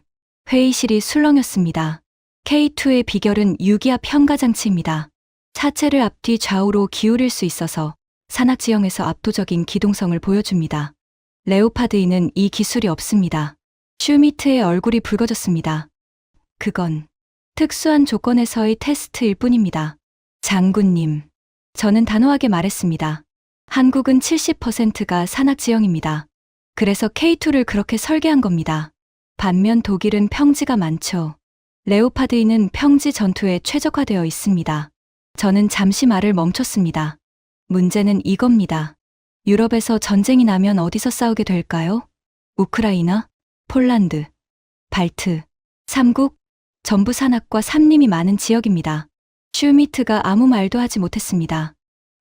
회의실이 술렁였습니다. K2의 비결은 유기압 현가 장치입니다. 차체를 앞뒤 좌우로 기울일 수 있어서 산악 지형에서 압도적인 기동성을 보여줍니다. 레오파드 E는 이 기술이 없습니다. 슈미트의 얼굴이 붉어졌습니다. 그건 특수한 조건에서의 테스트일 뿐입니다. 장군님, 저는 단호하게 말했습니다. 한국은 70%가 산악 지형입니다. 그래서 K2를 그렇게 설계한 겁니다. 반면 독일은 평지가 많죠. 레오파드 E는 평지 전투에 최적화되어 있습니다. 저는 잠시 말을 멈췄습니다. 문제는 이겁니다. 유럽에서 전쟁이 나면 어디서 싸우게 될까요? 우크라이나, 폴란드, 발트, 3국, 전부 산악과 산림이 많은 지역입니다. 슈미트가 아무 말도 하지 못했습니다.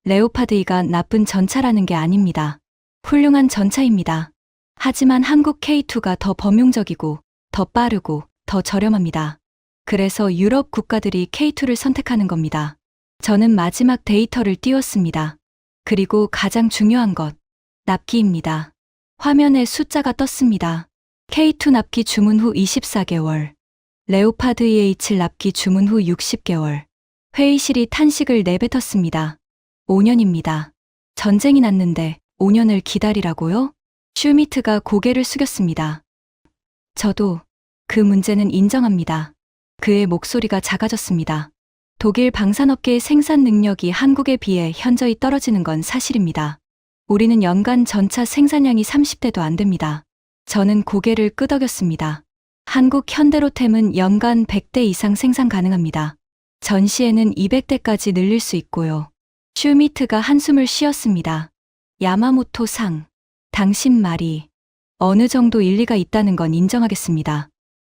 레오파드 E가 나쁜 전차라는 게 아닙니다. 훌륭한 전차입니다. 하지만 한국 K2가 더 범용적이고, 더 빠르고, 더 저렴합니다. 그래서 유럽 국가들이 K2를 선택하는 겁니다. 저는 마지막 데이터를 띄웠습니다. 그리고 가장 중요한 것, 납기입니다. 화면에 숫자가 떴습니다. K2 납기 주문 후 24개월. 레오파드 EH7 납기 주문 후 60개월. 회의실이 탄식을 내뱉었습니다. 5년입니다. 전쟁이 났는데 5년을 기다리라고요? 슈미트가 고개를 숙였습니다. 저도 그 문제는 인정합니다. 그의 목소리가 작아졌습니다. 독일 방산업계의 생산 능력이 한국에 비해 현저히 떨어지는 건 사실입니다. 우리는 연간 전차 생산량이 30대도 안 됩니다. 저는 고개를 끄덕였습니다. 한국 현대로템은 연간 100대 이상 생산 가능합니다. 전시에는 200대까지 늘릴 수 있고요. 슈미트가 한숨을 쉬었습니다. 야마모토 상, 당신 말이 어느 정도 일리가 있다는 건 인정하겠습니다.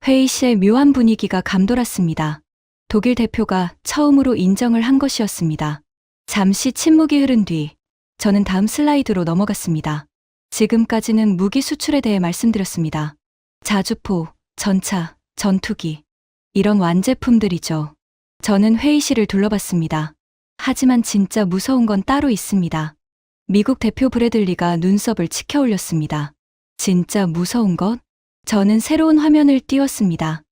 회의실의 묘한 분위기가 감돌았습니다. 독일 대표가 처음으로 인정을 한 것이었습니다. 잠시 침묵이 흐른 뒤 저는 다음 슬라이드로 넘어갔습니다. 지금까지는 무기 수출에 대해 말씀드렸습니다. 자주포, 전차, 전투기, 이런 완제품들이죠. 저는 회의실을 둘러봤습니다. 하지만 진짜 무서운 건 따로 있습니다. 미국 대표 브래들리가 눈썹을 치켜 올렸습니다. 진짜 무서운 것? 저는 새로운 화면을 띄웠습니다.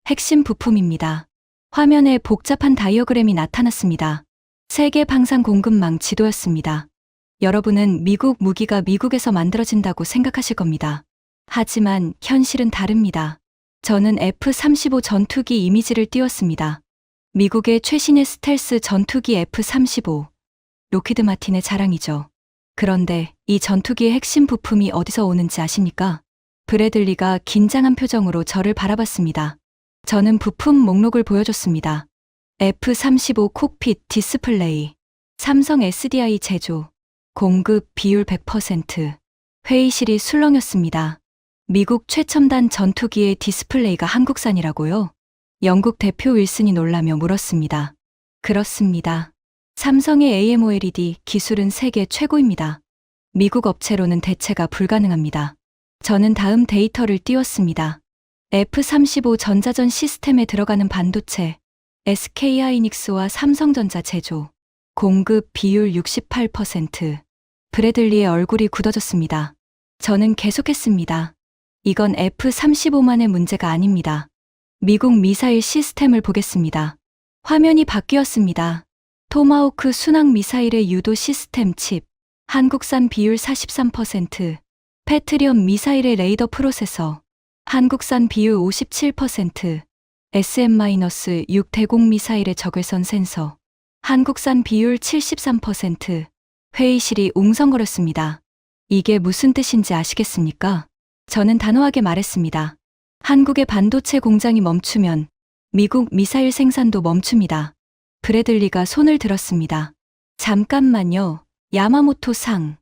핵심 부품입니다. 화면에 복잡한 다이어그램이 나타났습니다. 세계 방산 공급망 지도였습니다. 여러분은 미국 무기가 미국에서 만들어진다고 생각하실 겁니다. 하지만 현실은 다릅니다. 저는 F-35 전투기 이미지를 띄웠습니다. 미국의 최신의 스텔스 전투기 F-35. 로키드 마틴의 자랑이죠. 그런데 이 전투기의 핵심 부품이 어디서 오는지 아십니까? 브래들리가 긴장한 표정으로 저를 바라봤습니다. 저는 부품 목록을 보여줬습니다. F-35 콕핏 디스플레이, 삼성 SDI 제조, 공급 비율 100%. 회의실이 술렁였습니다. 미국 최첨단 전투기의 디스플레이가 한국산이라고요? 영국 대표 윌슨이 놀라며 물었습니다. 그렇습니다. 삼성의 AMOLED 기술은 세계 최고입니다. 미국 업체로는 대체가 불가능합니다. 저는 다음 데이터를 띄웠습니다. F-35 전자전 시스템에 들어가는 반도체, SK 하이닉스와 삼성전자 제조, 공급 비율 68%. 브래들리의 얼굴이 굳어졌습니다. 저는 계속했습니다. 이건 F-35만의 문제가 아닙니다. 미국 미사일 시스템을 보겠습니다. 화면이 바뀌었습니다. 토마호크 순항 미사일의 유도 시스템 칩, 한국산 비율 43%, 패트리엄 미사일의 레이더 프로세서, 한국산 비율 57%, SM-6 대공 미사일의 적외선 센서, 한국산 비율 73%. 회의실이 웅성거렸습니다. 이게 무슨 뜻인지 아시겠습니까? 저는 단호하게 말했습니다. 한국의 반도체 공장이 멈추면 미국 미사일 생산도 멈춥니다. 브래들리가 손을 들었습니다. 잠깐만요. 야마모토 상.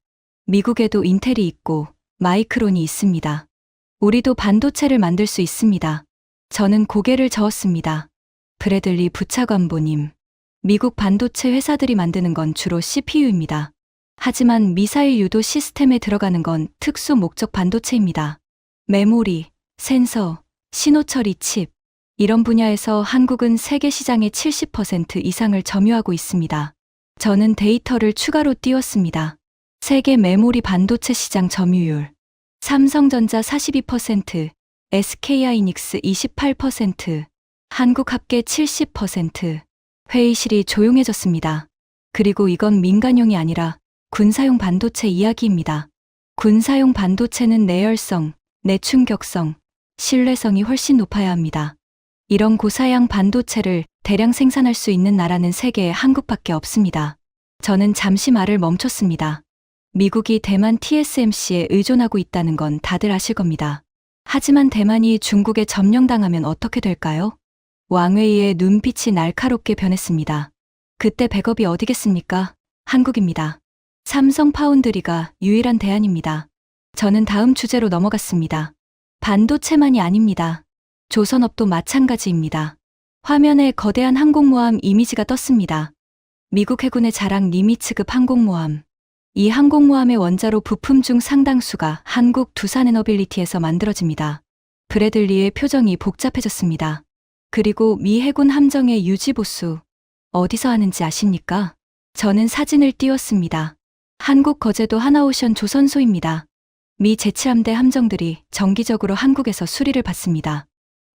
미국에도 인텔이 있고 마이크론이 있습니다. 우리도 반도체를 만들 수 있습니다. 저는 고개를 저었습니다. 브래들리 부차관보님. 미국 반도체 회사들이 만드는 건 주로 CPU입니다. 하지만 미사일 유도 시스템에 들어가는 건 특수 목적 반도체입니다. 메모리, 센서, 신호처리 칩. 이런 분야에서 한국은 세계 시장의 70% 이상을 점유하고 있습니다. 저는 데이터를 추가로 띄웠습니다. 세계 메모리 반도체 시장 점유율. 삼성전자 42%, SK하이닉스 28%, 한국 합계 70%. 회의실이 조용해졌습니다. 그리고 이건 민간용이 아니라 군사용 반도체 이야기입니다. 군사용 반도체는 내열성, 내충격성, 신뢰성이 훨씬 높아야 합니다. 이런 고사양 반도체를 대량 생산할 수 있는 나라는 세계에 한국밖에 없습니다. 저는 잠시 말을 멈췄습니다. 미국이 대만 TSMC에 의존하고 있다는 건 다들 아실 겁니다. 하지만 대만이 중국에 점령당하면 어떻게 될까요? 왕웨이의 눈빛이 날카롭게 변했습니다. 그때 백업이 어디겠습니까? 한국입니다. 삼성 파운드리가 유일한 대안입니다. 저는 다음 주제로 넘어갔습니다. 반도체만이 아닙니다. 조선업도 마찬가지입니다. 화면에 거대한 항공모함 이미지가 떴습니다. 미국 해군의 자랑 니미츠급 항공모함. 이 항공모함의 원자로 부품 중 상당수가 한국 두산에너빌리티에서 만들어집니다. 브래들리의 표정이 복잡해졌습니다. 그리고 미 해군 함정의 유지보수. 어디서 하는지 아십니까? 저는 사진을 띄웠습니다. 한국 거제도 하나오션 조선소입니다. 미 제7함대 함정들이 정기적으로 한국에서 수리를 받습니다.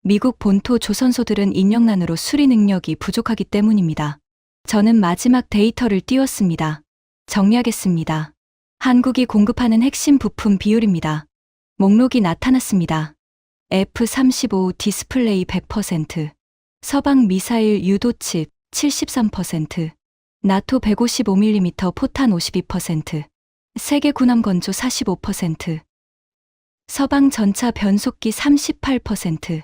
미국 본토 조선소들은 인력난으로 수리 능력이 부족하기 때문입니다. 저는 마지막 데이터를 띄웠습니다. 정리하겠습니다. 한국이 공급하는 핵심 부품 비율입니다. 목록이 나타났습니다. F-35 디스플레이 100%, 서방 미사일 유도칩 73%, 나토 155mm 포탄 52%, 세계 군함 건조 45%, 서방 전차 변속기 38%.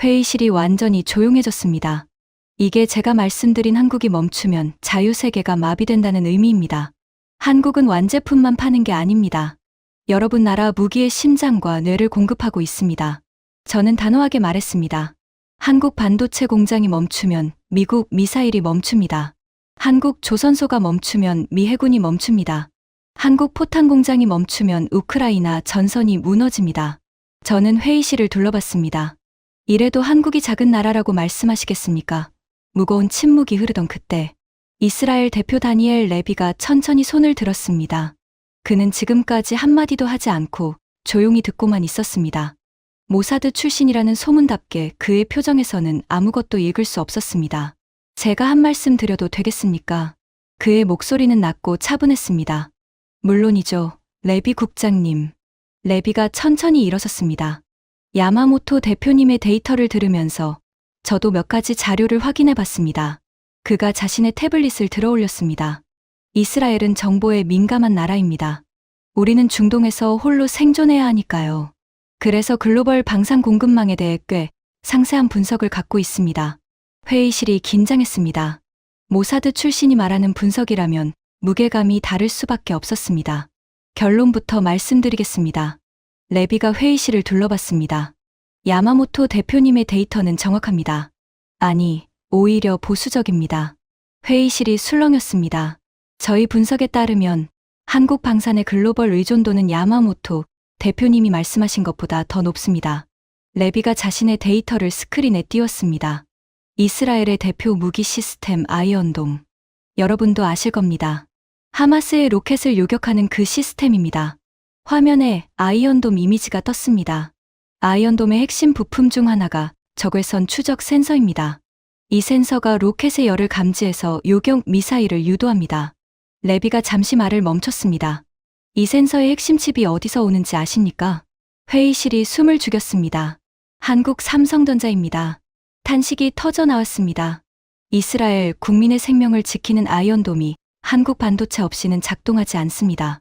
회의실이 완전히 조용해졌습니다. 이게 제가 말씀드린 한국이 멈추면 자유세계가 마비된다는 의미입니다. 한국은 완제품만 파는 게 아닙니다. 여러분 나라 무기의 심장과 뇌를 공급하고 있습니다. 저는 단호하게 말했습니다. 한국 반도체 공장이 멈추면 미국 미사일이 멈춥니다. 한국 조선소가 멈추면 미 해군이 멈춥니다. 한국 포탄 공장이 멈추면 우크라이나 전선이 무너집니다. 저는 회의실을 둘러봤습니다. 이래도 한국이 작은 나라라고 말씀하시겠습니까? 무거운 침묵이 흐르던 그때 이스라엘 대표 다니엘 레비가 천천히 손을 들었습니다. 그는 지금까지 한마디도 하지 않고 조용히 듣고만 있었습니다. 모사드 출신이라는 소문답게 그의 표정에서는 아무것도 읽을 수 없었습니다. 제가 한 말씀 드려도 되겠습니까? 그의 목소리는 낮고 차분했습니다. 물론이죠, 레비 국장님. 레비가 천천히 일어섰습니다. 야마모토 대표님의 데이터를 들으면서 저도 몇 가지 자료를 확인해 봤습니다. 그가 자신의 태블릿을 들어올렸습니다. 이스라엘은 정보에 민감한 나라입니다. 우리는 중동에서 홀로 생존해야 하니까요. 그래서 글로벌 방산 공급망에 대해 꽤 상세한 분석을 갖고 있습니다. 회의실이 긴장했습니다. 모사드 출신이 말하는 분석이라면 무게감이 다를 수밖에 없었습니다. 결론부터 말씀드리겠습니다. 레비가 회의실을 둘러봤습니다. 야마모토 대표님의 데이터는 정확합니다. 아니, 오히려 보수적입니다. 회의실이 술렁였습니다. 저희 분석에 따르면 한국 방산의 글로벌 의존도는 야마모토 대표님이 말씀하신 것보다 더 높습니다. 레비가 자신의 데이터를 스크린에 띄웠습니다. 이스라엘의 대표 무기 시스템 아이언돔. 여러분도 아실 겁니다. 하마스의 로켓을 요격하는 그 시스템입니다. 화면에 아이언돔 이미지가 떴습니다. 아이언돔의 핵심 부품 중 하나가 적외선 추적 센서입니다. 이 센서가 로켓의 열을 감지해서 요격 미사일을 유도합니다. 레비가 잠시 말을 멈췄습니다. 이 센서의 핵심 칩이 어디서 오는지 아십니까? 회의실이 숨을 죽였습니다. 한국 삼성전자입니다. 탄식이 터져 나왔습니다. 이스라엘 국민의 생명을 지키는 아이언돔이 한국 반도체 없이는 작동하지 않습니다.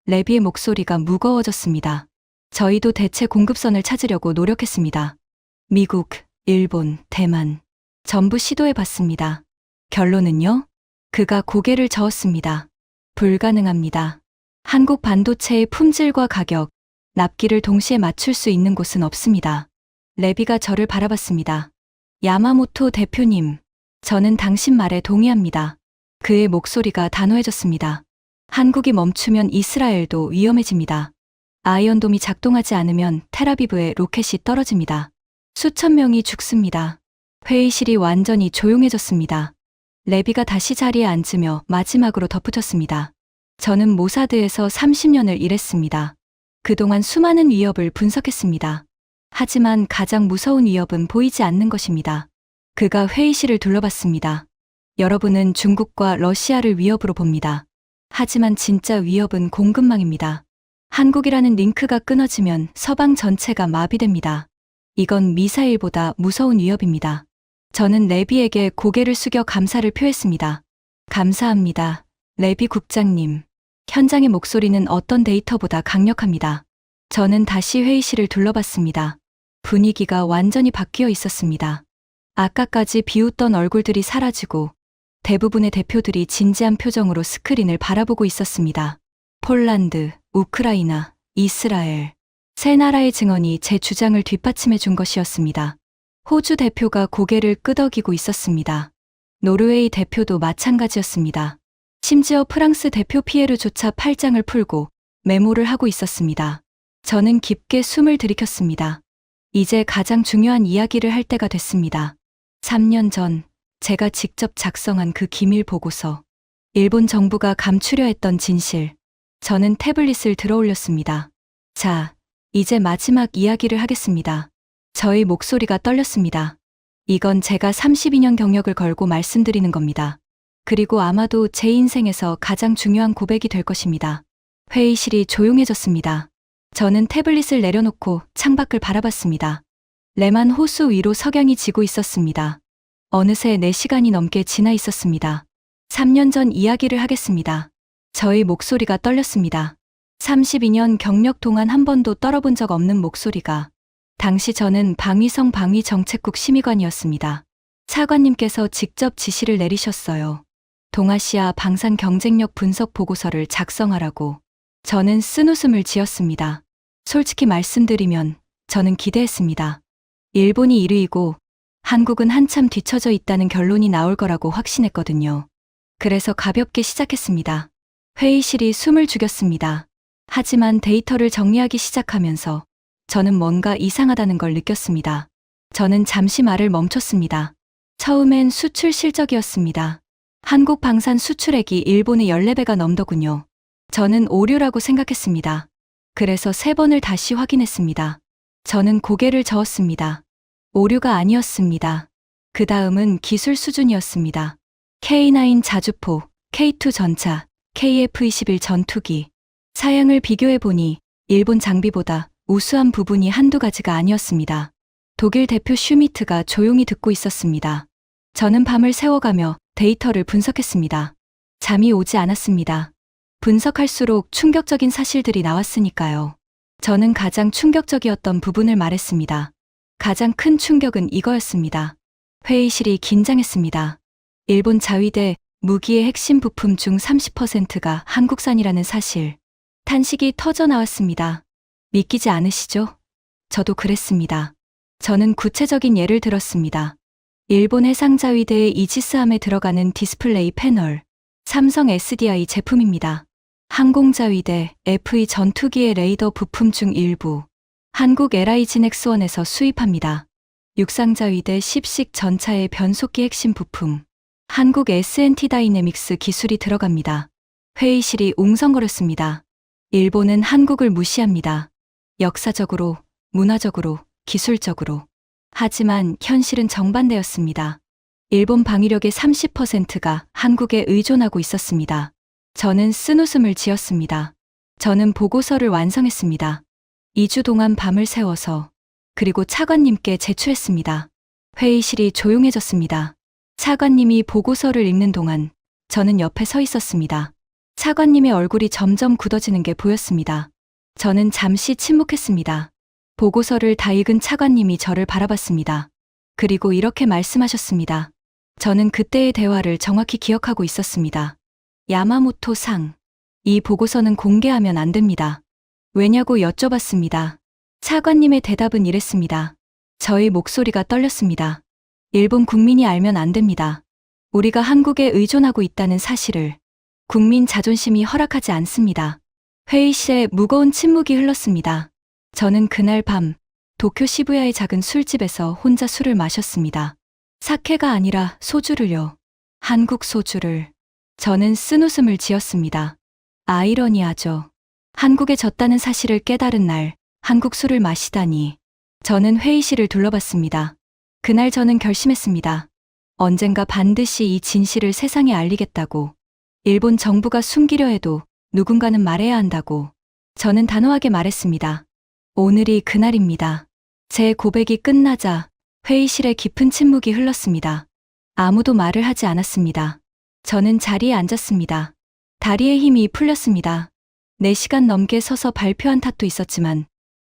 레비의 목소리가 무거워졌습니다. 저희도 대체 공급선을 찾으려고 노력했습니다. 미국, 일본, 대만 전부 시도해봤습니다. 결론은요? 그가 고개를 저었습니다. 불가능합니다. 한국 반도체의 품질과 가격, 납기를 동시에 맞출 수 있는 곳은 없습니다. 레비가 저를 바라봤습니다. 야마모토 대표님, 저는 당신 말에 동의합니다. 그의 목소리가 단호해졌습니다. 한국이 멈추면 이스라엘도 위험해집니다. 아이언돔이 작동하지 않으면 텔아비브에 로켓이 떨어집니다. 수천 명이 죽습니다. 회의실이 완전히 조용해졌습니다. 레비가 다시 자리에 앉으며 마지막으로 덧붙였습니다. 저는 모사드에서 30년을 일했습니다. 그동안 수많은 위협을 분석했습니다. 하지만 가장 무서운 위협은 보이지 않는 것입니다. 그가 회의실을 둘러봤습니다. 여러분은 중국과 러시아를 위협으로 봅니다. 하지만 진짜 위협은 공급망입니다. 한국이라는 링크가 끊어지면 서방 전체가 마비됩니다. 이건 미사일보다 무서운 위협입니다. 저는 레비에게 고개를 숙여 감사를 표했습니다. 감사합니다. 레비 국장님. 현장의 목소리는 어떤 데이터보다 강력합니다. 저는 다시 회의실을 둘러봤습니다. 분위기가 완전히 바뀌어 있었습니다. 아까까지 비웃던 얼굴들이 사라지고 대부분의 대표들이 진지한 표정으로 스크린을 바라보고 있었습니다. 폴란드, 우크라이나, 이스라엘. 세 나라의 증언이 제 주장을 뒷받침해 준 것이었습니다. 호주 대표가 고개를 끄덕이고 있었습니다. 노르웨이 대표도 마찬가지였습니다. 심지어 프랑스 대표 피에르조차 팔짱을 풀고 메모를 하고 있었습니다. 저는 깊게 숨을 들이켰습니다. 이제 가장 중요한 이야기를 할 때가 됐습니다. 3년 전 제가 직접 작성한 그 기밀 보고서. 일본 정부가 감추려 했던 진실. 저는 태블릿을 들어 올렸습니다. 자, 이제 마지막 이야기를 하겠습니다. 저의 목소리가 떨렸습니다. 이건 제가 32년 경력을 걸고 말씀드리는 겁니다. 그리고 아마도 제 인생에서 가장 중요한 고백이 될 것입니다. 회의실이 조용해졌습니다. 저는 태블릿을 내려놓고 창밖을 바라봤습니다. 레만 호수 위로 석양이 지고 있었습니다. 어느새 4시간이 넘게 지나 있었습니다. 3년 전 이야기를 하겠습니다. 저의 목소리가 떨렸습니다. 32년 경력 동안 한 번도 떨어본 적 없는 목소리가. 당시 저는 방위성 방위정책국 심의관이었습니다. 차관님께서 직접 지시를 내리셨어요. 동아시아 방산 경쟁력 분석 보고서를 작성하라고. 저는 쓴웃음을 지었습니다. 솔직히 말씀드리면 저는 기대했습니다. 일본이 1위이고 한국은 한참 뒤처져 있다는 결론이 나올 거라고 확신했거든요. 그래서 가볍게 시작했습니다. 회의실이 숨을 죽였습니다. 하지만 데이터를 정리하기 시작하면서 저는 뭔가 이상하다는 걸 느꼈습니다. 저는 잠시 말을 멈췄습니다. 처음엔 수출 실적이었습니다. 한국 방산 수출액이 일본의 14배가 넘더군요. 저는 오류라고 생각했습니다. 그래서 3번을 다시 확인했습니다. 저는 고개를 저었습니다. 오류가 아니었습니다. 그 다음은 기술 수준이었습니다. K9 자주포, K2 전차, KF-21 전투기. 사양을 비교해보니 일본 장비보다 우수한 부분이 한두 가지가 아니었습니다. 독일 대표 슈미트가 조용히 듣고 있었습니다. 저는 밤을 새워가며 데이터를 분석했습니다. 잠이 오지 않았습니다. 분석할수록 충격적인 사실들이 나왔으니까요. 저는 가장 충격적이었던 부분을 말했습니다. 가장 큰 충격은 이거였습니다. 회의실이 긴장했습니다. 일본 자위대 무기의 핵심 부품 중 30%가 한국산이라는 사실. 탄식이 터져 나왔습니다. 믿기지 않으시죠? 저도 그랬습니다. 저는 구체적인 예를 들었습니다. 일본 해상자위대의 이지스함에 들어가는 디스플레이 패널, 삼성 SDI 제품입니다. 항공자위대 FE 전투기의 레이더 부품 중 일부, 한국 LIG넥스원에서 수입합니다. 육상자위대 10식 전차의 변속기 핵심 부품, 한국 S&T 다이내믹스 기술이 들어갑니다. 회의실이 웅성거렸습니다. 일본은 한국을 무시합니다. 역사적으로, 문화적으로, 기술적으로. 하지만 현실은 정반대였습니다. 일본 방위력의 30%가 한국에 의존하고 있었습니다. 저는 쓴웃음을 지었습니다. 저는 보고서를 완성했습니다. 2주 동안 밤을 새워서, 그리고 차관님께 제출했습니다. 회의실이 조용해졌습니다. 차관님이 보고서를 읽는 동안 저는 옆에 서 있었습니다. 차관님의 얼굴이 점점 굳어지는 게 보였습니다. 저는 잠시 침묵했습니다. 보고서를 다 읽은 차관님이 저를 바라봤습니다. 그리고 이렇게 말씀하셨습니다. 저는 그때의 대화를 정확히 기억하고 있었습니다. 야마모토 상. 이 보고서는 공개하면 안 됩니다. 왜냐고 여쭤봤습니다. 차관님의 대답은 이랬습니다. 저의 목소리가 떨렸습니다. 일본 국민이 알면 안 됩니다. 우리가 한국에 의존하고 있다는 사실을. 국민 자존심이 허락하지 않습니다. 회의실에 무거운 침묵이 흘렀습니다. 저는 그날 밤 도쿄 시부야의 작은 술집에서 혼자 술을 마셨습니다. 사케가 아니라 소주를요. 한국 소주를. 저는 쓴웃음을 지었습니다. 아이러니하죠. 한국에 졌다는 사실을 깨달은 날 한국 술을 마시다니. 저는 회의실을 둘러봤습니다. 그날 저는 결심했습니다. 언젠가 반드시 이 진실을 세상에 알리겠다고. 일본 정부가 숨기려 해도 누군가는 말해야 한다고. 저는 단호하게 말했습니다. 오늘이 그날입니다. 제 고백이 끝나자 회의실에 깊은 침묵이 흘렀습니다. 아무도 말을 하지 않았습니다. 저는 자리에 앉았습니다. 다리에 힘이 풀렸습니다. 4시간 넘게 서서 발표한 탓도 있었지만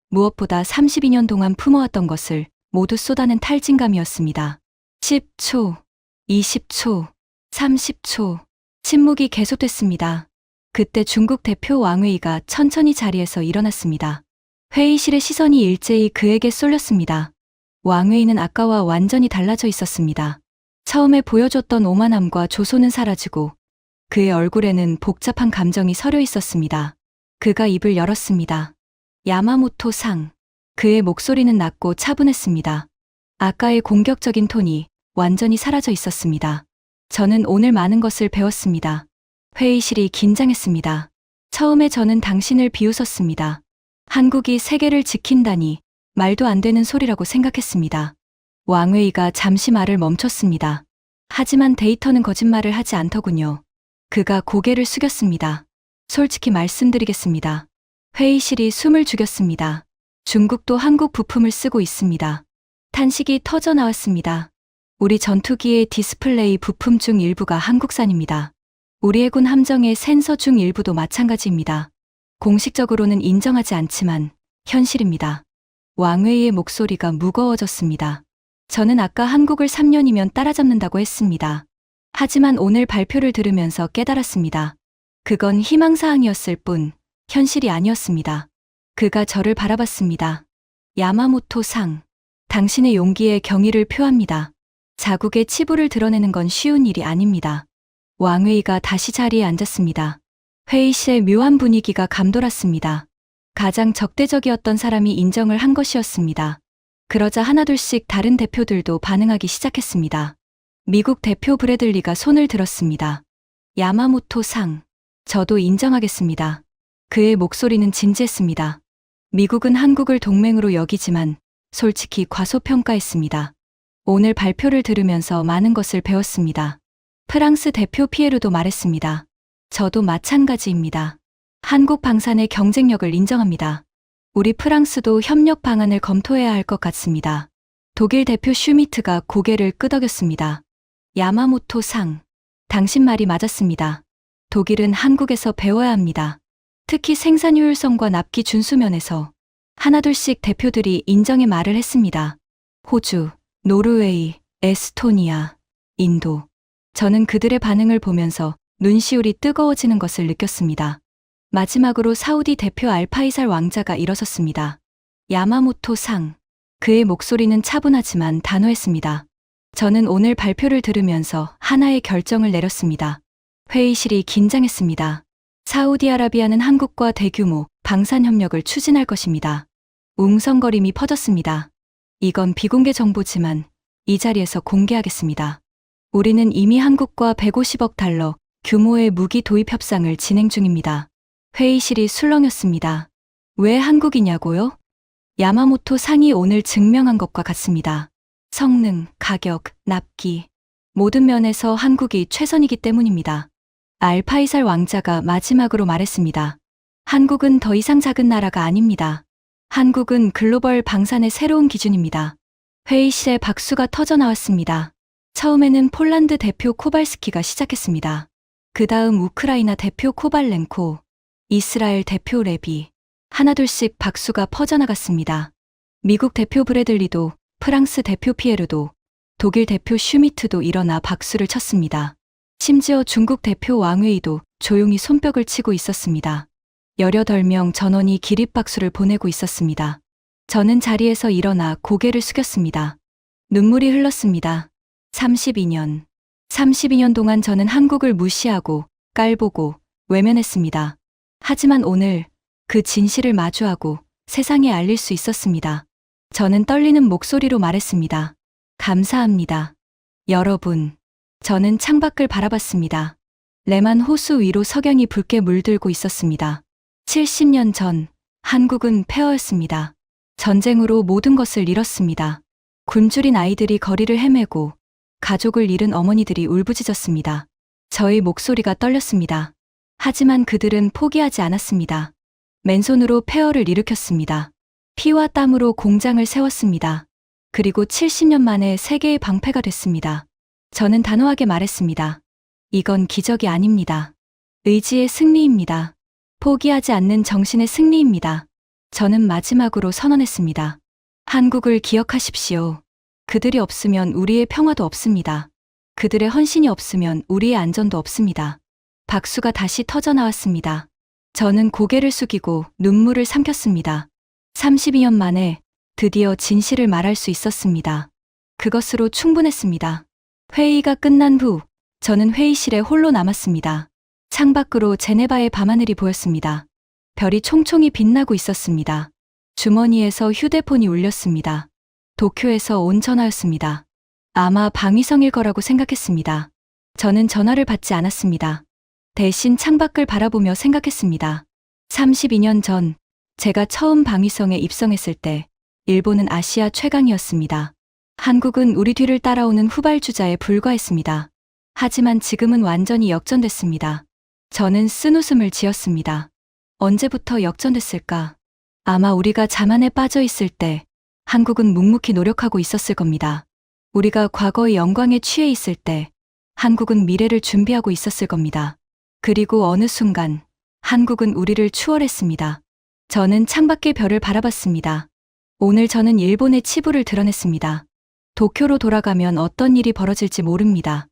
무엇보다 32년 동안 품어왔던 것을 모두 쏟아낸 탈진감이었습니다. 10초, 20초, 30초. 침묵이 계속됐습니다. 그때 중국 대표 왕웨이가 천천히 자리에서 일어났습니다. 회의실의 시선이 일제히 그에게 쏠렸습니다. 왕웨이는 아까와 완전히 달라져 있었습니다. 처음에 보여줬던 오만함과 조소는 사라지고 그의 얼굴에는 복잡한 감정이 서려 있었습니다. 그가 입을 열었습니다. 야마모토 상. 그의 목소리는 낮고 차분했습니다. 아까의 공격적인 톤이 완전히 사라져 있었습니다. 저는 오늘 많은 것을 배웠습니다. 회의실이 긴장했습니다. 처음에 저는 당신을 비웃었습니다. 한국이 세계를 지킨다니 말도 안 되는 소리라고 생각했습니다. 왕웨이가 잠시 말을 멈췄습니다. 하지만 데이터는 거짓말을 하지 않더군요. 그가 고개를 숙였습니다. 솔직히 말씀드리겠습니다. 회의실이 숨을 죽였습니다. 중국도 한국 부품을 쓰고 있습니다. 탄식이 터져 나왔습니다. 우리 전투기의 디스플레이 부품 중 일부가 한국산입니다. 우리 해군 함정의 센서 중 일부도 마찬가지입니다. 공식적으로는 인정하지 않지만 현실입니다. 왕웨이의 목소리가 무거워졌습니다. 저는 아까 한국을 3년이면 따라잡는다고 했습니다. 하지만 오늘 발표를 들으면서 깨달았습니다. 그건 희망사항이었을 뿐 현실이 아니었습니다. 그가 저를 바라봤습니다. 야마모토 상. 당신의 용기에 경의를 표합니다. 자국의 치부를 드러내는 건 쉬운 일이 아닙니다. 왕웨이가 다시 자리에 앉았습니다. 회의실의 묘한 분위기가 감돌았습니다. 가장 적대적이었던 사람이 인정을 한 것이었습니다. 그러자 하나둘씩 다른 대표들도 반응하기 시작했습니다. 미국 대표 브래들리가 손을 들었습니다. 야마모토 상. 저도 인정하겠습니다. 그의 목소리는 진지했습니다. 미국은 한국을 동맹으로 여기지만 솔직히 과소평가했습니다. 오늘 발표를 들으면서 많은 것을 배웠습니다. 프랑스 대표 피에르도 말했습니다. 저도 마찬가지입니다. 한국 방산의 경쟁력을 인정합니다. 우리 프랑스도 협력 방안을 검토해야 할 것 같습니다. 독일 대표 슈미트가 고개를 끄덕였습니다. 야마모토 상. 당신 말이 맞았습니다. 독일은 한국에서 배워야 합니다. 특히 생산 효율성과 납기 준수 면에서. 하나둘씩 대표들이 인정의 말을 했습니다. 호주, 노르웨이, 에스토니아, 인도. 저는 그들의 반응을 보면서 눈시울이 뜨거워지는 것을 느꼈습니다. 마지막으로 사우디 대표 알파이살 왕자가 일어섰습니다. 야마모토 상. 그의 목소리는 차분하지만 단호했습니다. 저는 오늘 발표를 들으면서 하나의 결정을 내렸습니다. 회의실이 긴장했습니다. 사우디아라비아는 한국과 대규모 방산 협력을 추진할 것입니다. 웅성거림이 퍼졌습니다. 이건 비공개 정보지만 이 자리에서 공개하겠습니다. 우리는 이미 한국과 150억 달러 규모의 무기 도입 협상을 진행 중입니다. 회의실이 술렁였습니다. 왜 한국이냐고요? 야마모토 상이 오늘 증명한 것과 같습니다. 성능, 가격, 납기. 모든 면에서 한국이 최선이기 때문입니다. 알파이살 왕자가 마지막으로 말했습니다. 한국은 더 이상 작은 나라가 아닙니다. 한국은 글로벌 방산의 새로운 기준입니다. 회의실에 박수가 터져 나왔습니다. 처음에는 폴란드 대표 코발스키가 시작했습니다. 그 다음 우크라이나 대표 코발렌코, 이스라엘 대표 레비. 하나둘씩 박수가 퍼져나갔습니다. 미국 대표 브래들리도, 프랑스 대표 피에르도, 독일 대표 슈미트도 일어나 박수를 쳤습니다. 심지어 중국 대표 왕웨이도 조용히 손뼉을 치고 있었습니다. 18명 전원이 기립박수를 보내고 있었습니다. 저는 자리에서 일어나 고개를 숙였습니다. 눈물이 흘렀습니다. 32년. 32년 동안 저는 한국을 무시하고 깔보고 외면했습니다. 하지만 오늘 그 진실을 마주하고 세상에 알릴 수 있었습니다. 저는 떨리는 목소리로 말했습니다. 감사합니다. 여러분. 저는 창밖을 바라봤습니다. 레만 호수 위로 석양이 붉게 물들고 있었습니다. 70년 전 한국은 폐허였습니다. 전쟁으로 모든 것을 잃었습니다. 굶주린 아이들이 거리를 헤매고 가족을 잃은 어머니들이 울부짖었습니다. 저의 목소리가 떨렸습니다. 하지만 그들은 포기하지 않았습니다. 맨손으로 폐허를 일으켰습니다. 피와 땀으로 공장을 세웠습니다. 그리고 70년 만에 세계의 방패가 됐습니다. 저는 단호하게 말했습니다. 이건 기적이 아닙니다. 의지의 승리입니다. 포기하지 않는 정신의 승리입니다. 저는 마지막으로 선언했습니다. 한국을 기억하십시오. 그들이 없으면 우리의 평화도 없습니다. 그들의 헌신이 없으면 우리의 안전도 없습니다. 박수가 다시 터져 나왔습니다. 저는 고개를 숙이고 눈물을 삼켰습니다. 32년 만에 드디어 진실을 말할 수 있었습니다. 그것으로 충분했습니다. 회의가 끝난 후 저는 회의실에 홀로 남았습니다. 창밖으로 제네바의 밤하늘이 보였습니다. 별이 총총히 빛나고 있었습니다. 주머니에서 휴대폰이 울렸습니다. 도쿄에서 온 전화였습니다. 아마 방위성일 거라고 생각했습니다. 저는 전화를 받지 않았습니다. 대신 창밖을 바라보며 생각했습니다. 32년 전 제가 처음 방위성에 입성했을 때 일본은 아시아 최강이었습니다. 한국은 우리 뒤를 따라오는 후발주자에 불과했습니다. 하지만 지금은 완전히 역전됐습니다. 저는 쓴웃음을 지었습니다. 언제부터 역전됐을까? 아마 우리가 자만에 빠져 있을 때 한국은 묵묵히 노력하고 있었을 겁니다. 우리가 과거의 영광에 취해 있을 때 한국은 미래를 준비하고 있었을 겁니다. 그리고 어느 순간 한국은 우리를 추월했습니다. 저는 창밖의 별을 바라봤습니다. 오늘 저는 일본의 치부를 드러냈습니다. 도쿄로 돌아가면 어떤 일이 벌어질지 모릅니다.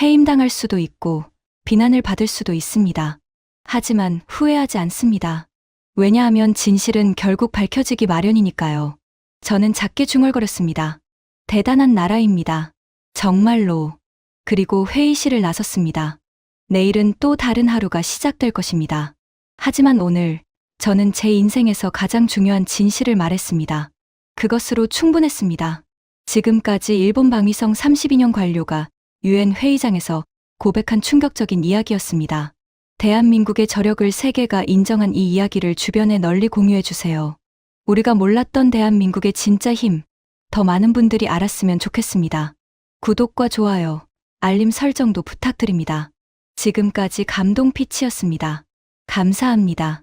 해임당할 수도 있고 비난을 받을 수도 있습니다. 하지만 후회하지 않습니다. 왜냐하면 진실은 결국 밝혀지기 마련이니까요. 저는 작게 중얼거렸습니다. 대단한 나라입니다. 정말로. 그리고 회의실을 나섰습니다. 내일은 또 다른 하루가 시작될 것입니다. 하지만 오늘 저는 제 인생에서 가장 중요한 진실을 말했습니다. 그것으로 충분했습니다. 지금까지 일본 방위성 32년 관료가 유엔 회의장에서 고백한 충격적인 이야기였습니다. 대한민국의 저력을 세계가 인정한 이 이야기를 주변에 널리 공유해 주세요. 우리가 몰랐던 대한민국의 진짜 힘, 더 많은 분들이 알았으면 좋겠습니다. 구독과 좋아요, 알림 설정도 부탁드립니다. 지금까지 감동 피치였습니다. 감사합니다.